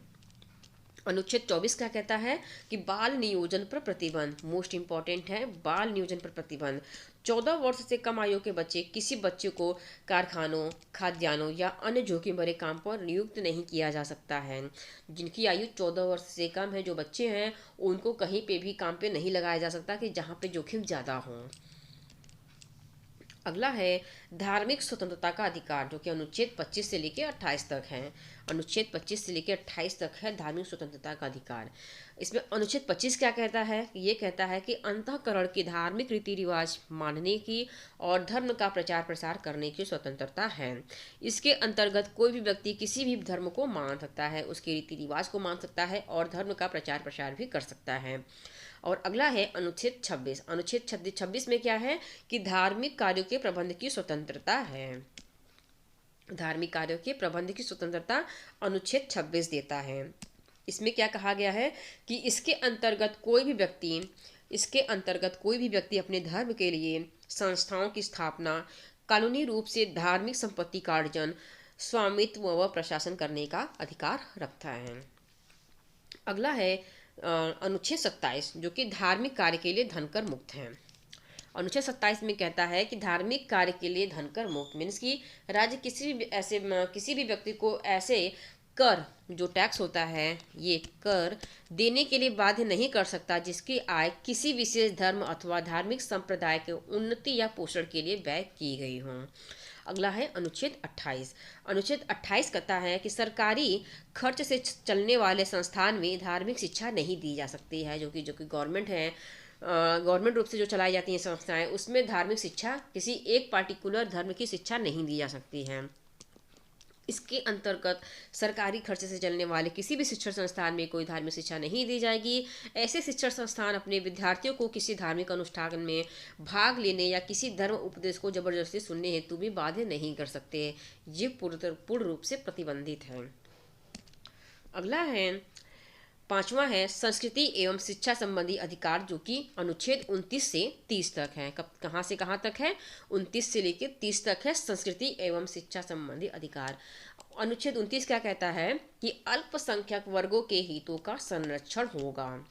अनुच्छेद 24 क्या कहता है? कि बाल नियोजन पर प्रतिबंध। मोस्ट इंपॉर्टेंट है, बाल नियोजन पर प्रतिबंध। 14 वर्ष से कम आयु के बच्चे, किसी बच्चे को कारखानों, खाद्यान्नों या अन्य जोखिम भरे काम पर नियुक्त नहीं किया जा सकता है। जिनकी आयु 14 वर्ष से कम है, जो बच्चे हैं, उनको कहीं पे भी काम पे नहीं लगाया जा सकता कि जहाँ पे जोखिम ज़्यादा हो। अगला है धार्मिक स्वतंत्रता का अधिकार, जो कि अनुच्छेद 25 से लेकर 28 तक है। अनुच्छेद 25 से लेकर 28 तक है धार्मिक स्वतंत्रता का अधिकार। इसमें अनुच्छेद 25 क्या कहता है? ये कहता है कि अंतःकरण की धार्मिक रीति रिवाज मानने की और धर्म का प्रचार प्रसार करने की स्वतंत्रता है। इसके अंतर्गत कोई भी व्यक्ति किसी भी धर्म को मान सकता है, उसके रीति रिवाज को मान सकता है और धर्म का प्रचार प्रसार भी कर सकता है। और अगला है अनुच्छेद 26। अनुच्छेद 26 में क्या है? कि धार्मिक कार्यों के प्रबंध की स्वतंत्रता है। धार्मिक कार्यों के प्रबंध की स्वतंत्रता अनुच्छेद 26 देता है। इसमें क्या कहा गया है? कि इसके अंतर्गत कोई भी व्यक्ति अपने धर्म के लिए संस्थाओं की स्थापना, कानूनी रूप से धार्मिक संपत्ति का अर्जन, स्वामित्व व प्रशासन करने का अधिकार रखता है। अगला है अनुच्छेद 27, जो कि धार्मिक कार्य के लिए धनकर मुक्त है। अनुच्छेद 27 में कहता है कि धार्मिक कार्य के लिए धनकर मुक्त मीन्स कि राज्य किसी भी व्यक्ति को ऐसे कर, जो टैक्स होता है, ये कर देने के लिए बाध्य नहीं कर सकता जिसकी आय किसी विशेष धर्म अथवा धार्मिक संप्रदाय के उन्नति या पोषण के लिए व्यय की गई हो। अगला है अनुच्छेद 28। अनुच्छेद 28 कहता है कि सरकारी खर्च से चलने वाले संस्थान में धार्मिक शिक्षा नहीं दी जा सकती है। जो कि गवर्नमेंट है, गवर्नमेंट रूप से जो चलाई जाती हैं संस्थाएं, उसमें धार्मिक शिक्षा, किसी एक पार्टिकुलर धर्म की शिक्षा नहीं दी जा सकती है। इसके अंतर्गत सरकारी खर्च से चलने वाले किसी भी शिक्षण संस्थान में कोई धार्मिक शिक्षा नहीं दी जाएगी। ऐसे शिक्षण संस्थान अपने विद्यार्थियों को किसी धार्मिक अनुष्ठान में भाग लेने या किसी धर्म उपदेश को जबरदस्ती सुनने हेतु भी बाध्य नहीं कर सकते। ये पूर्ण रूप से प्रतिबंधित है। अगला है पांचवा है संस्कृति एवं शिक्षा संबंधी अधिकार, जो कि अनुच्छेद 29 से 30 तक है। कहाँ से कहाँ तक है? 29 से लेकर 30 तक है संस्कृति एवं शिक्षा संबंधी अधिकार। अनुच्छेद 29 क्या कहता है कि अल्पसंख्यक वर्गों के हितों का संरक्षण होगा।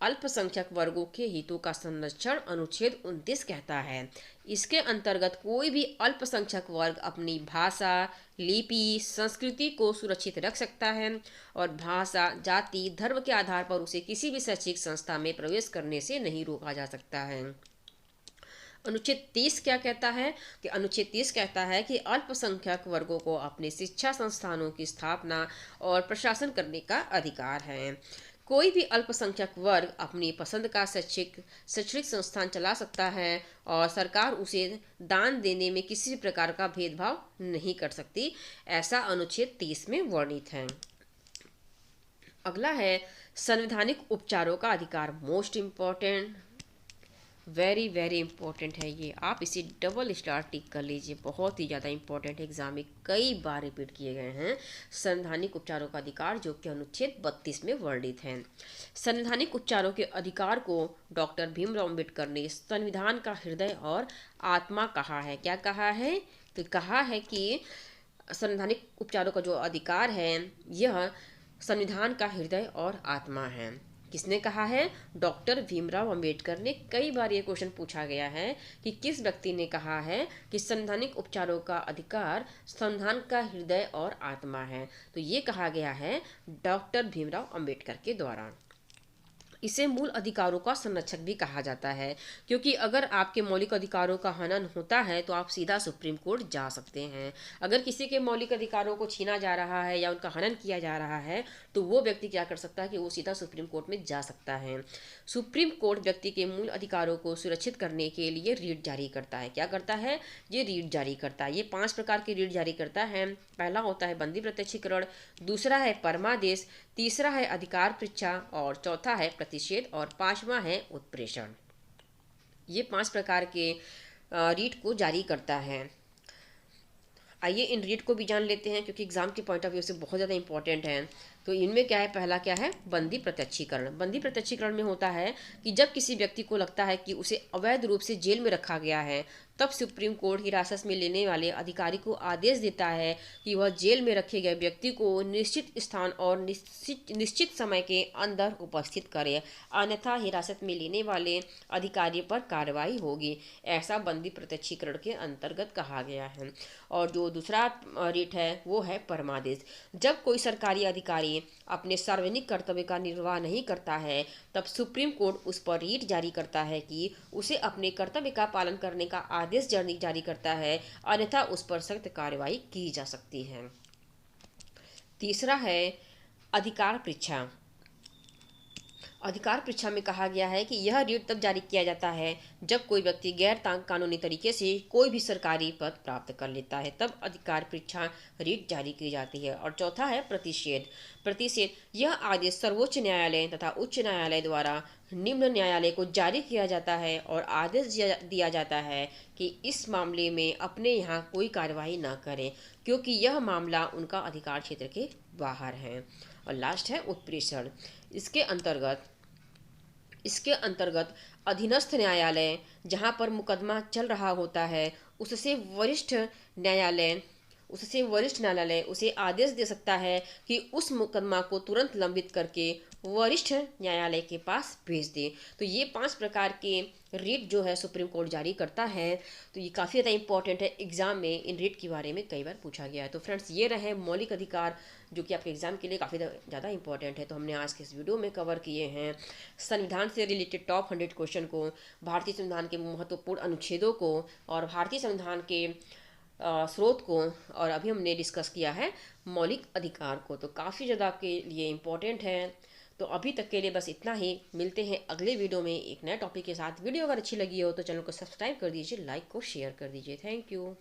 अल्पसंख्यक वर्गों के हितों का संरक्षण अनुच्छेद 29 कहता है। इसके अंतर्गत कोई भी अल्पसंख्यक वर्ग अपनी भाषा, लिपि, संस्कृति को सुरक्षित रख सकता है और भाषा, जाति, धर्म के आधार पर उसे किसी भी शैक्षिक संस्था में प्रवेश करने से नहीं रोका जा सकता है। अनुच्छेद 30 क्या कहता है कि अनुच्छेद 30 कहता है कि अल्पसंख्यक वर्गों को अपने शिक्षा संस्थानों की स्थापना और प्रशासन करने का अधिकार है। कोई भी अल्पसंख्यक वर्ग अपनी पसंद का शैक्षणिक संस्थान चला सकता है और सरकार उसे दान देने में किसी भी प्रकार का भेदभाव नहीं कर सकती, ऐसा अनुच्छेद 30 में वर्णित है। अगला है संवैधानिक उपचारों का अधिकार। Most important, very very important है ये, आप इसे डबल स्टार टिक कर लीजिए, बहुत ही ज़्यादा इंपॉर्टेंट है, एग्जाम में कई बार रिपीट किए गए हैं। संवैधानिक उपचारों का अधिकार जो कि अनुच्छेद 32 में वर्णित है। संवैधानिक उपचारों के अधिकार को डॉक्टर भीमराव अम्बेडकर ने संविधान का हृदय और आत्मा कहा है। क्या कहा है? तो कहा है कि संवैधानिक उपचारों का जो अधिकार है यह संविधान का हृदय और आत्मा है। किसने कहा है? डॉक्टर भीमराव अंबेडकर ने। कई बार ये क्वेश्चन पूछा गया है कि किस व्यक्ति ने कहा है कि संवैधानिक उपचारों का अधिकार संविधान का हृदय और आत्मा है। तो ये कहा गया है डॉक्टर भीमराव अंबेडकर के द्वारा। इसे मूल अधिकारों का संरक्षक भी कहा जाता है, क्योंकि अगर आपके मौलिक अधिकारों का हनन होता है तो आप सीधा सुप्रीम कोर्ट जा सकते हैं। अगर किसी के मौलिक अधिकारों को छीना जा रहा है या उनका हनन किया जा रहा है तो वो व्यक्ति क्या कर सकता है कि वो सीधा सुप्रीम कोर्ट में जा सकता है। सुप्रीम कोर्ट व्यक्ति के मूल अधिकारों को सुरक्षित करने के लिए रीट जारी करता है। क्या करता है? ये रीट जारी करता है। ये 5 प्रकार की रीट जारी करता है। पहला होता है बंदी प्रत्यक्षीकरण, दूसरा है परमादेश, तीसरा है अधिकार परीक्षा और चौथा है प्रतिषेध और पांचवा है उत्प्रेषण। ये 5 प्रकार के रीट को जारी करता है। आइए इन रीट को भी जान लेते हैं क्योंकि एग्जाम के पॉइंट ऑफ व्यू से बहुत ज़्यादा इंपॉर्टेंट है। तो इनमें क्या है? पहला क्या है? बंदी प्रत्यक्षीकरण। बंदी प्रत्यक्षीकरण में होता है कि जब किसी व्यक्ति को लगता है कि उसे अवैध रूप से जेल में रखा गया है तब सुप्रीम कोर्ट हिरासत में लेने वाले अधिकारी को आदेश देता है कि वह जेल में रखे गए व्यक्ति को निश्चित स्थान और निश्चित समय के अंदर उपस्थित करे, अन्यथा हिरासत में लेने वाले अधिकारी पर कार्रवाई होगी। ऐसा बंदी प्रत्यक्षीकरण के अंतर्गत कहा गया है। और जो दूसरा रीट है वो है परमादेश। जब कोई सरकारी अधिकारी अपने सार्वजनिक कर्तव्य का निर्वाह नहीं करता है तब सुप्रीम कोर्ट उस पर रीट जारी करता है कि उसे अपने कर्तव्य का पालन करने का आदेश जारी करता है, अन्यथा उस पर सख्त कार्रवाई की जा सकती है। तीसरा है अधिकार परीक्षा। अधिकार परीक्षा में कहा गया है कि यह रीट तब जारी किया जाता है जब कोई व्यक्ति गैर कानूनी तरीके से कोई भी सरकारी पद प्राप्त कर लेता है, तब अधिकार परीक्षा रीट जारी की जाती है। और चौथा है प्रतिषेध। प्रतिषेध यह आदेश सर्वोच्च न्यायालय तथा उच्च न्यायालय द्वारा निम्न न्यायालय को जारी किया जाता है और आदेश दिया जाता है कि इस मामले में अपने यहाँ कोई कार्रवाई न करें क्योंकि यह मामला उनका अधिकार क्षेत्र के बाहर है। और लास्ट है उत्प्रेषण। इसके अंतर्गत अधीनस्थ न्यायालय जहां पर मुकदमा चल रहा होता है उससे वरिष्ठ न्यायालय उसे आदेश दे सकता है कि उस मुकदमा को तुरंत लंबित करके वरिष्ठ न्यायालय के पास भेज दे। तो ये 5 प्रकार के रीट जो है सुप्रीम कोर्ट जारी करता है। तो ये काफ़ी ज़्यादा इंपॉर्टेंट है, एग्जाम में इन रीट के बारे में कई बार पूछा गया है। तो फ्रेंड्स ये रहे मौलिक अधिकार जो कि आपके एग्जाम के लिए काफ़ी ज़्यादा इंपॉर्टेंट है। तो हमने आज के इस वीडियो में कवर किए हैं संविधान से रिलेटेड टॉप 100 क्वेश्चन को, भारतीय संविधान के महत्वपूर्ण अनुच्छेदों को और भारतीय संविधान के स्रोत को, और अभी हमने डिस्कस किया है मौलिक अधिकार को। तो काफ़ी ज़्यादा आपके लिए इम्पोर्टेंट है। तो अभी तक के लिए बस इतना ही। मिलते हैं अगले वीडियो में एक नए टॉपिक के साथ। वीडियो अगर अच्छी लगी हो तो चैनल को सब्सक्राइब कर दीजिए, लाइक को शेयर कर दीजिए। Thank you.